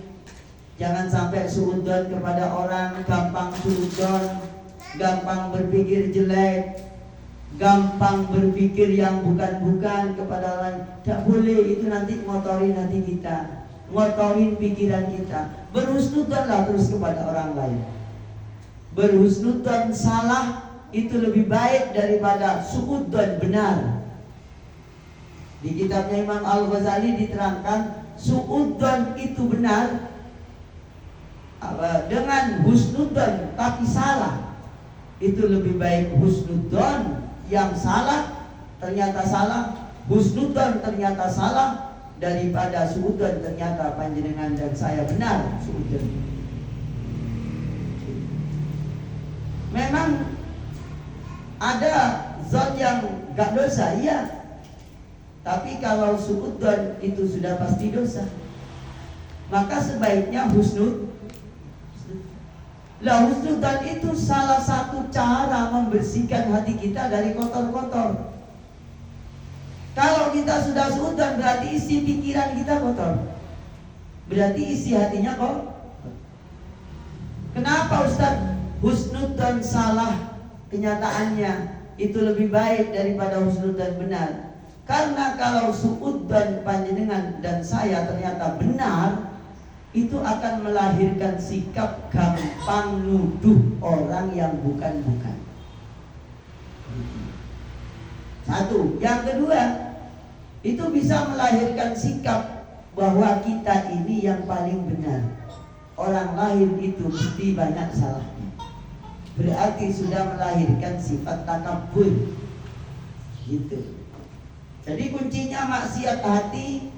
jangan sampai suudzon kepada orang, gampang suudzon, gampang berpikir jelek, gampang berpikir yang bukan-bukan kepada orang. Tidak boleh, itu nanti ngotorin hati kita, ngotorin pikiran kita. Berhusnudzonlah terus kepada orang lain. Berhusnudzon salah itu lebih baik daripada suudzon benar. Di kitabnya Imam Al-Ghazali diterangkan suudzon itu benar dengan husnudzon tapi salah. Itu lebih baik husnudzon yang salah ternyata salah, husnudzon ternyata salah, daripada suudzon ternyata panjenengan dan saya benar suudzon. Memang ada zon yang gak dosa, iya. Tapi kalau suudzon itu sudah pasti dosa. Maka sebaiknya husnudzon. Lah husnudzon itu salah satu cara membersihkan hati kita dari kotor-kotor. Kalau kita sudah suudzon berarti isi pikiran kita kotor. Berarti isi hatinya kotor. Kenapa Ustaz? Husnudzon salah, kenyataannya itu lebih baik daripada husnudzon benar. Karena kalau suudzon panjenengan dan saya ternyata benar, itu akan melahirkan sikap gampang nuduh orang yang bukan-bukan. Satu. Yang kedua, itu bisa melahirkan sikap bahwa kita ini yang paling benar. Orang lain itu mesti banyak salahnya. Berarti sudah melahirkan sifat takabur. Gitu. Jadi kuncinya maksiat hati,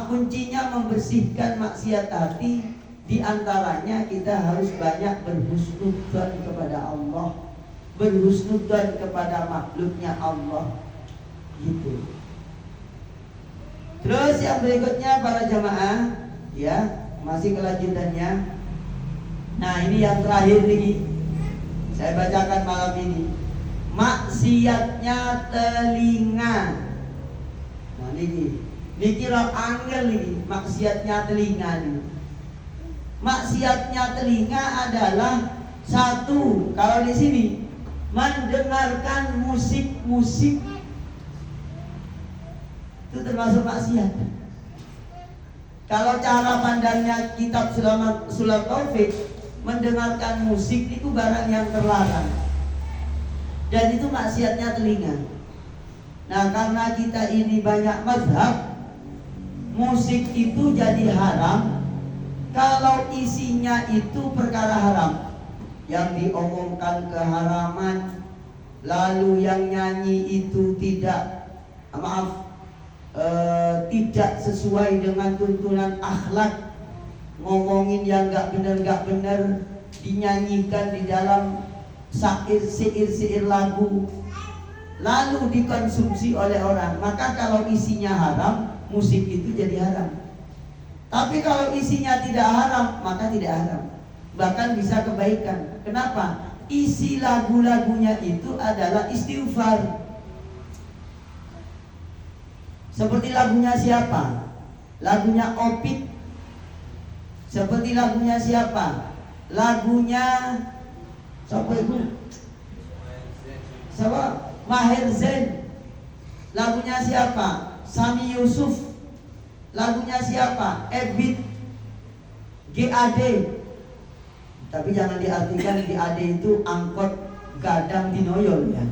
kuncinya membersihkan maksiat hati. Di antaranya kita harus banyak berhusnudzon kepada Allah, berhusnudzon kepada makhluknya Allah. Gitu. Terus yang berikutnya para jamaah, ya masih kelanjutannya. Nah ini yang terakhir nih, saya bacakan malam ini. Maksiatnya telinga. Nah ini kira angel ini. Maksiatnya telinga ini. Maksiatnya telinga adalah satu, kalau di sini mendengarkan musik-musik itu termasuk maksiat. Kalau cara pandangnya kitab Sulam Taufik, mendengarkan musik itu barang yang terlarang. Dan itu maksiatnya telinga. Nah karena kita ini banyak mazhab, musik itu jadi haram kalau isinya itu perkara haram, yang diomongkan keharaman, lalu yang nyanyi itu tidak sesuai dengan tuntunan akhlak, ngomongin yang gak benar, dinyanyikan di dalam syair lagu, lalu dikonsumsi oleh orang. Maka kalau isinya haram, musik itu jadi haram. Tapi kalau isinya tidak haram, maka tidak haram, bahkan bisa kebaikan. Kenapa? Isi lagu-lagunya itu adalah istighfar. Seperti lagunya siapa? Lagunya Opik. Seperti lagunya siapa? Lagunya siapa itu? Siapa? Maher Zain. Lagunya siapa? Sami Yusuf. Lagunya siapa? Ebit. GAD. Tapi jangan diartikan GAD itu angkot gadang dinoyol ya.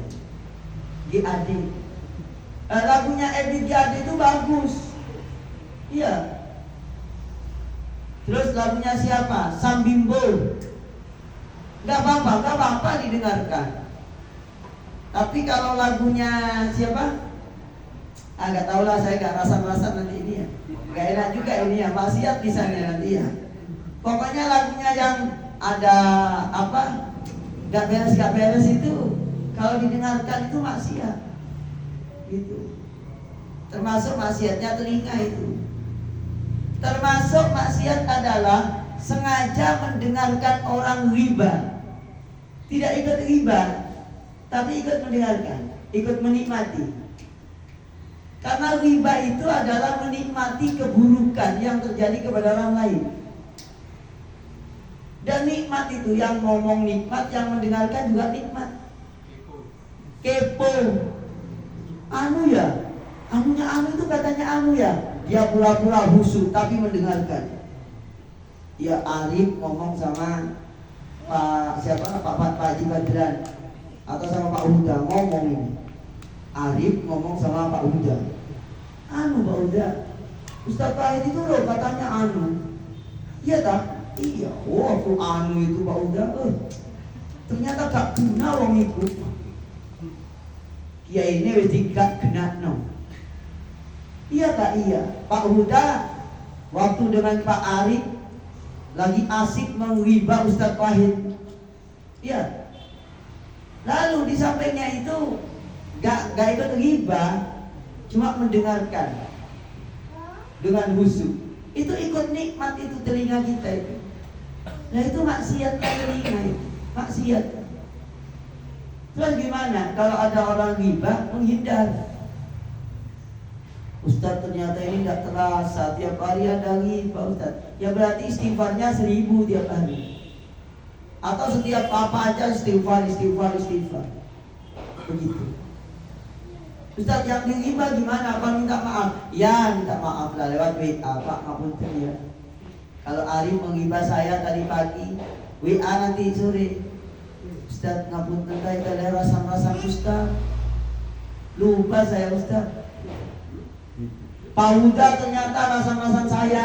GAD. Lagunya Ebit GAD itu bagus. Iya. Terus lagunya siapa? Sam Bimbo. Gak apa-apa didengarkan. Tapi kalau lagunya siapa? Gak tau lah, saya gak rasa-rasa nanti ini ya. Gak enak juga ini ya, maksiat di sana nanti ya. Pokoknya lagunya yang ada apa? Gak beres itu, kalau didengarkan itu maksiat. Gitu. Termasuk maksiatnya telinga itu. Termasuk maksiat adalah sengaja mendengarkan orang riba. Tidak ikut riba, tapi ikut mendengarkan, ikut menikmati. Karena riba itu adalah menikmati keburukan yang terjadi kepada orang lain. Dan nikmat itu, yang ngomong nikmat, yang mendengarkan juga nikmat. Kepo. Anu ya, anunya anu itu katanya anu ya. Dia pura-pura khusyuk tapi mendengarkan. Ya Arif ngomong sama Pak Haji Badran atau sama Pak Huda ngomong ini. Arif ngomong sama Pak Huda. Anu Pak Huda, Ustaz Wahid itu loh katanya anu. Iya tak? Iya. Oh aku anu itu Pak Huda. Ternyata gak guna wong itu. Kiai ini wis gak gena no. Iya tak iya. Pak Huda waktu dengan Pak Arif lagi asik menghibah Ustaz Wahid. Iya. Lalu di sampingnya itu gak ikut ghibah, cuma mendengarkan dengan khusyuk. Itu ikut nikmat itu telinga kita itu. Nah itu maksiatnya telinga itu. Maksiat. Terus gimana? Kalau ada orang ghibah, menghindar. Ustaz ternyata ini tidak terasa, tiap hari ada ghibah Ustaz. Ya berarti istighfarnya 1000 tiap hari. Atau setiap apa aja istighfar. Begitu. Ustaz yang dighibah gimana? Apa minta maaf? Ya minta maaf lah lewat WA. Pak ngapunten ya. Kalau Arif menghibah saya tadi pagi, WA nanti sore. Ustaz ngapunten kita ada rasa-rasa Ustaz. Lupa saya Ustaz. Pak Huda ternyata rasa-rasa saya.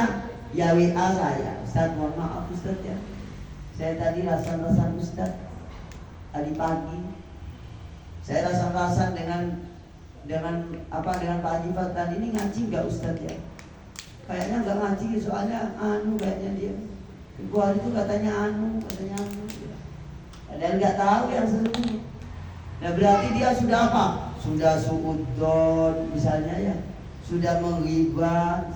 Ya WA saya. Ustaz mohon maaf Ustaz ya. Saya tadi rasa-rasa Ustaz tadi pagi. Saya rasa-rasa dengan Pak Haji Fatan ini ngaji nggak Ustaz ya? Kayaknya nggak ngaji soalnya anu kayaknya dia. Ibu hari itu katanya anu. Padahal nggak tahu yang sebenarnya. Nah berarti dia sudah apa? Sudah suudzon misalnya ya. Sudah menghibah.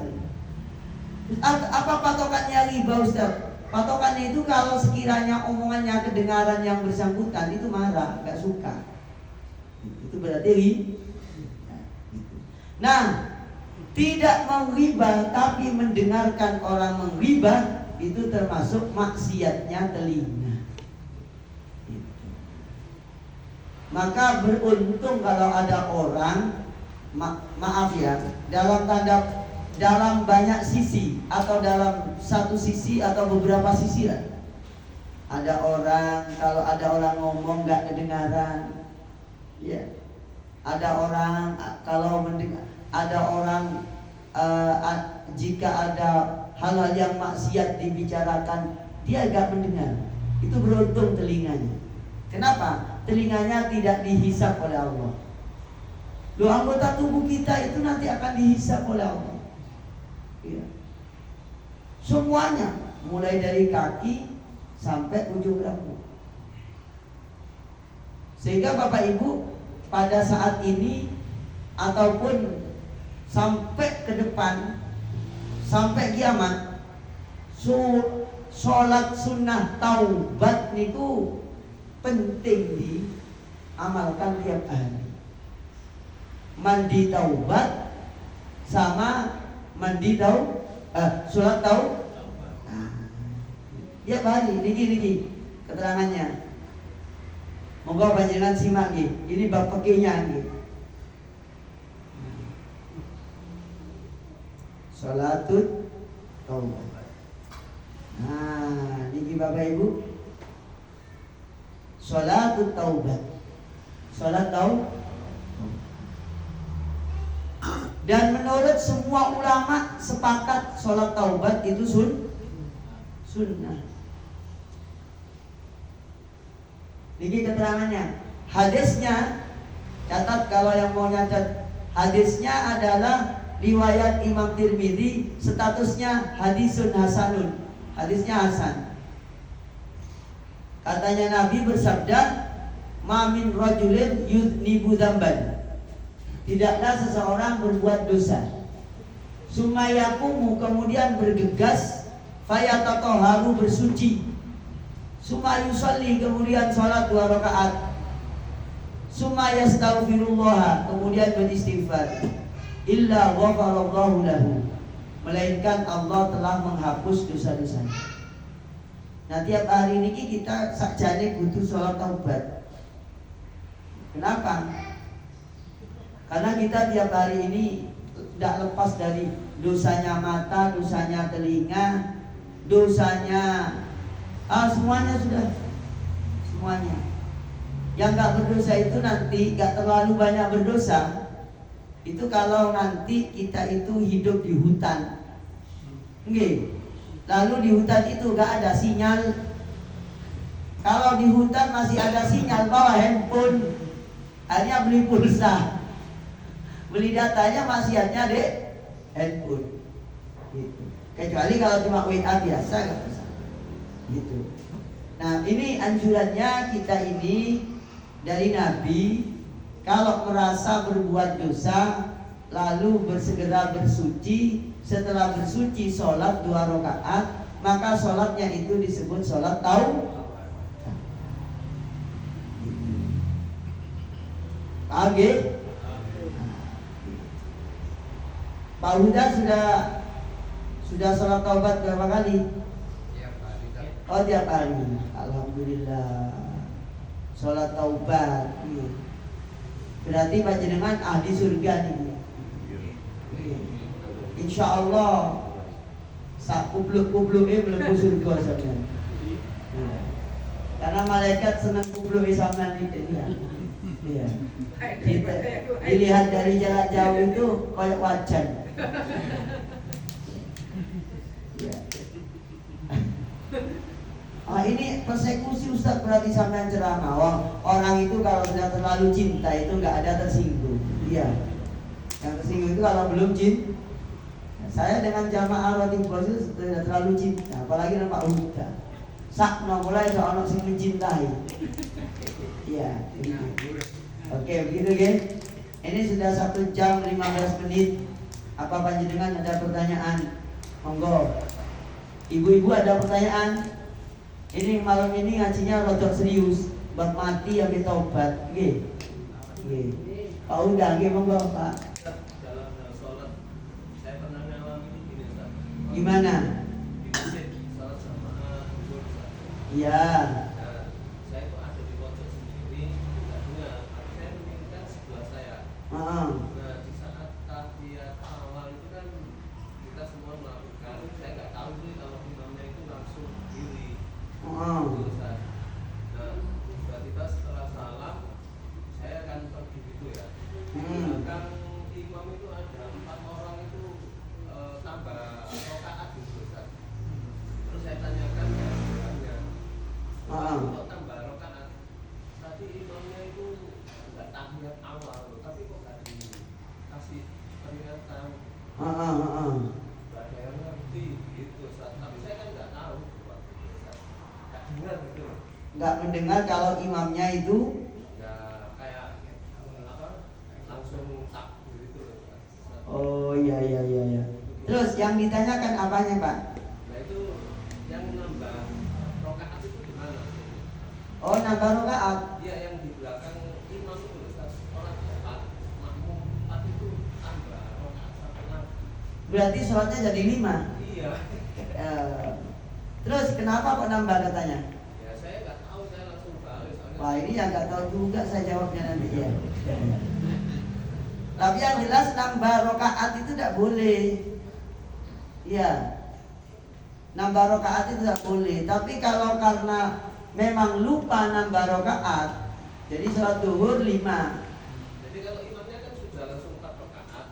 Apa patokannya riba Ustaz? Patokannya itu kalau sekiranya omongannya kedengaran yang bersangkutan itu marah, gak suka. Itu berarti riba. Nah, tidak menghibah tapi mendengarkan orang menghibah itu termasuk maksiatnya telinga. Maka beruntung kalau ada orang maaf ya, dalam banyak sisi atau dalam satu sisi atau beberapa sisi lah. Ada orang, kalau ada orang ngomong gak kedengaran, ya. Ada orang kalau mendengar, ada orang jika ada hal-hal yang maksiat dibicarakan, dia gak mendengar. Itu beruntung telinganya. Kenapa? Telinganya tidak dihisap oleh Allah. Anggota tubuh kita itu nanti akan dihisap oleh Allah. Ya. Semuanya, mulai dari kaki sampai ujung rambut. Sehingga Bapak Ibu pada saat ini ataupun sampai ke depan, sampai kiamat, sholat sunnah taubat niku penting diamalkan tiap hari. Mandi taubat sama mandi sholat taubat. Ya bari niki keterangannya. Monggo panjenengan simak nggih. Ini bab fikihnya nggih. Sholatul taubat. Nah, ini Bapak Ibu, sholatut taubat, sholat taubat. Dan menurut semua ulama sepakat sholat taubat itu sunnah. Ini keterangannya. Hadisnya, catat kalau yang mau nyatat. Hadisnya adalah riwayat Imam Tirmidzi, statusnya hadisun hasanun. Hadisnya hasan. Katanya Nabi bersabda, "Ma min rajulin yudnibu dzamban." Tidaklah seseorang berbuat dosa, sumayakumu kemudian bergegas, fayatatoharu bersuci, sumayusalli kemudian sholat 2 rakaat, sumayastaghfirullah kemudian beristighfar, illa ghafarallahu lahu, melainkan Allah telah menghapus dosa-dosanya. Nah, tiap hari ini kita sakjane butuh sholat taubat. Kenapa? Karena kita tiap hari ini tidak lepas dari dosanya mata, dosanya telinga, dosanya semuanya sudah. Semuanya. Yang gak berdosa itu nanti gak terlalu banyak berdosa. Itu kalau nanti kita itu hidup di hutan. Nggih. Lalu di hutan itu gak ada sinyal. Kalau di hutan masih ada sinyal, bawa handphone, hanya beli pulsa, beli datanya masih hanya di handphone gitu. Kecuali kalau cuma WA biasa gak bisa gitu. Nah, ini anjurannya kita ini dari Nabi, kalau merasa berbuat dosa lalu bersegera bersuci. Setelah bersuci sholat 2 rakaat, maka sholatnya itu disebut sholat taubat. Paham? Pak Huda sudah sholat taubat berapa kali? Oh, tiap hari. Alhamdulillah. Sholat taubat. Berarti panjenengan ahli surga nih. Insya Allah sak kubluk-kubluke mlebu surga sampeyan. Karena malaikat senang kubluke sampeyan iki ya. Iya. Dilihat dari jarak jauh itu kayak wajan. Ya. Ini persekusi Ustaz, berarti sampean ceramah. Orang itu kalau sudah terlalu cinta itu nggak ada tersinggung. Iya. Yang tersinggung itu kalau belum cinta. Saya dengan jamaah roti bos itu sudah terlalu cinta, apalagi nampak Huda. Sakno mulai ada orang sing mencintai. Iya. Oke, begitu kan? Ini sudah 1 jam 15 menit. Apa panjenengan ada pertanyaan? Monggo. Ibu-ibu ada pertanyaan? Ini malam ini ngajinya rodok serius, bab mati yang taubat. Nggih. Nggih. Pak Huda, nggih monggo, Pak. Gimana? Iya. Saya itu ada di pojok sendiri, tidaknya saya menginginkan sebelah saya. Nah, di saat tahiyat awal itu kan kita semua melakukan. Saya nggak tahu sih kalau imamnya itu langsung berdiri. Nah, tiba-tiba setelah salam saya akan pergi gitu ya. Belakang imam itu ada 4 orang itu tambah rakaat gitu Ustaz. Terus saya tanyakan ya sebenarnya untuk tambah rakaat tadi imamnya itu nggak tahiyat awal loh, tapi kok nggak dikasih peringatan. Nggak ada yang ngerti gitu Ustaz. Tapi saya kan nggak tahu waktu itu Ustaz. Nggak dengar gitu. Nggak mendengar kalau imamnya itu nggak kayak apa langsung takbir gitu loh Ustaz. Oh iya. Terus yang ditanyakan apanya, Pak? Nah itu yang nambah rakaat itu gimana? Oh, nambah rakaat. Iya, yang di belakang imam itu Ustaz. Orang 4, makmum 4 itu tambah rakaat 1 lagi. Berarti sholatnya jadi 5. Iya. Terus kenapa kok nambah katanya? Ya saya nggak tahu, saya langsung balik soalnya. Wah, ini yang nggak tahu juga saya jawabnya nanti ya. Tapi yang jelas nambah rakaat itu tidak boleh. Iya. nambah rakaat itu tidak boleh. Tapi kalau karena memang lupa nambah rakaat, jadi sholat duhur 5. Jadi kalau imamnya kan sudah langsung 4 rakaat.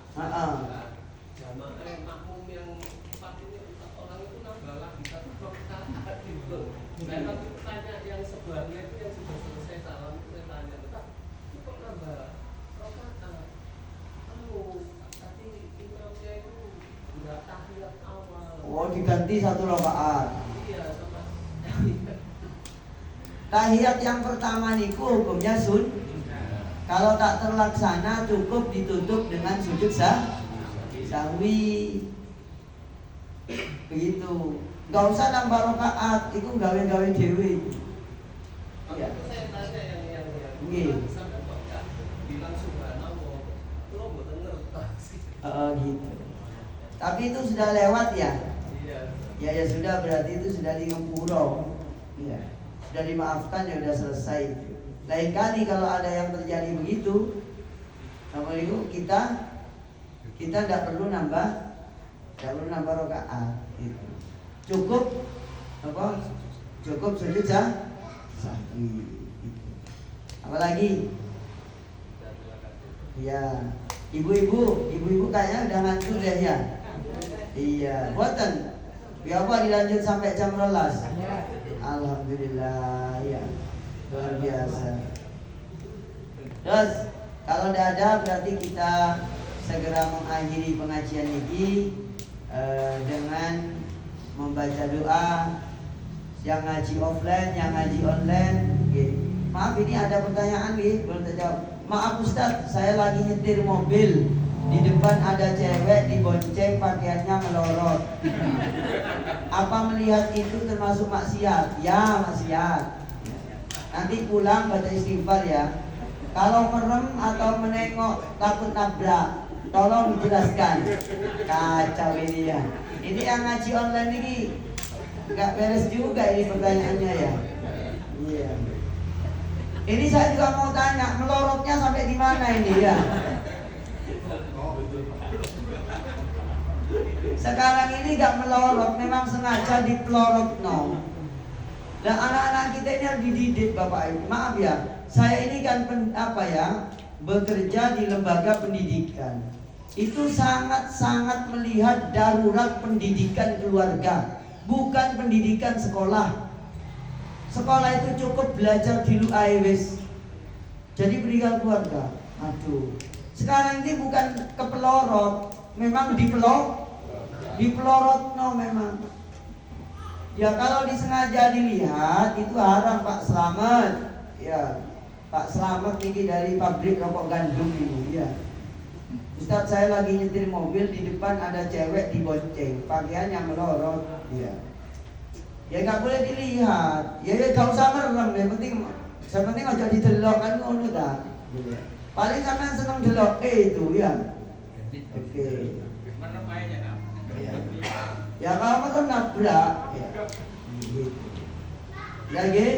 Jamaah makmum yang 4 ini 4 orang itu nambah lagi 1 rakaat gitu. Saya waktu tanya yang sebelahnya itu yang sudah selesai salam, saya tanya, "Pak, itu kok nambah rakaat?" Tadi imamnya itu udah tahiyat awal. Oh, diganti 1 rakaat. Iya, sama. Tahiyat yang pertama niku hukumnya kalau tak terlaksana cukup ditutup dengan sujud sahwi. Begitu. Gak usah nambah rakaat, itu gawe-gawe dewe. Ya. Saya tanya yang Nggih. sampai kok ya bilang subhanallah, lo mboten ngertos. Gitu. Tapi itu sudah lewat ya. Iya. Ya sudah, berarti itu sudah di ngepuro. Iya. Sudah dimaafkan, ya sudah selesai. Lain kali kalau ada yang terjadi begitu, Assalamualaikum, kita tidak perlu nambah rakaat. Gitu. Cukup apa? Cukup sujud sahwi. Gitu. Apalagi? Ya, ibu-ibu kayaknya udah ngantuk deh ya. Iya, buatan. Ya apa dilanjut sampai jam 12? Alhamdulillah ya. Luar biasa. Terus kalau tidak ada berarti kita segera mengakhiri pengajian ini dengan membaca doa. Yang ngaji offline, yang ngaji online. Okay. Maaf, ini ada pertanyaan nih, belum terjawab. Maaf Ustaz, saya lagi nyetir mobil. Di depan ada cewek dibonceng, pakaiannya melorot. Apa melihat itu termasuk maksiat? Ya, maksiat. Nanti pulang baca istighfar ya. Kalau merem atau menengok takut nabrak, tolong dijelaskan. Kacau ini ya. Ini yang ngaji online ini nggak beres juga ini pertanyaannya ya. Iya. Ini saya juga mau tanya, melorotnya sampai di mana ini ya? Sekarang ini gak melorot, memang sengaja dipelorot no. Dan anak-anak kita ini harus dididik Bapak Ibu. Maaf ya, saya ini kan bekerja di lembaga pendidikan. Itu sangat-sangat melihat darurat pendidikan keluarga, bukan pendidikan sekolah. Sekolah itu cukup belajar di luaewes. Jadi pendidikan keluarga. Aduh. Sekarang ini bukan kepelorot, memang dipelorot no memang. Ya kalau disengaja dilihat itu haram Pak Slamet. Ya, Pak Slamet ini dari pabrik rokok gandum ini ya. Ustaz, saya lagi nyetir mobil, di depan ada cewek dibonceng, pakaiannya melorot. Ya. Ya nggak boleh dilihat. Ya gak usah merem, yang penting aja didelok kan ngono ta. Paling sampean seneng delok itu ya. Oke. Merem aja kan. Ya kalau merem nabrak ya. Lagi.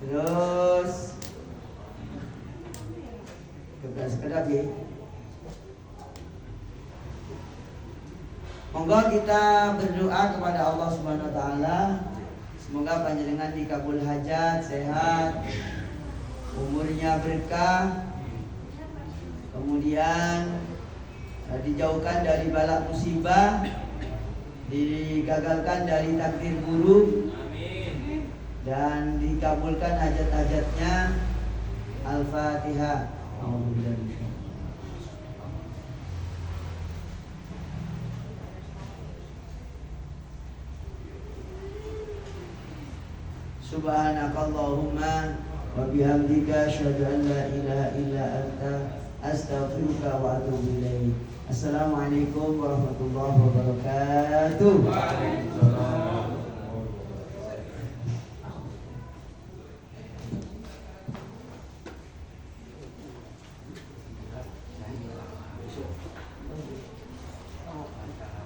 Terus sekedap ya. Monggo kita berdoa kepada Allah Subhanahu wa taala. Semoga panjenengan dikabul hajat, sehat, umurnya berkah, kemudian dijauhkan dari bala musibah, digagalkan dari takdir buruk, dan dikabulkan hajat-hajatnya. Al-Fatihah. Subhanakallahumma wa bihamdika asyhadu an la ilaha illa anta astaghfiruka wa atubu ilaik. Assalamualaikum warahmatullahi wabarakatuh.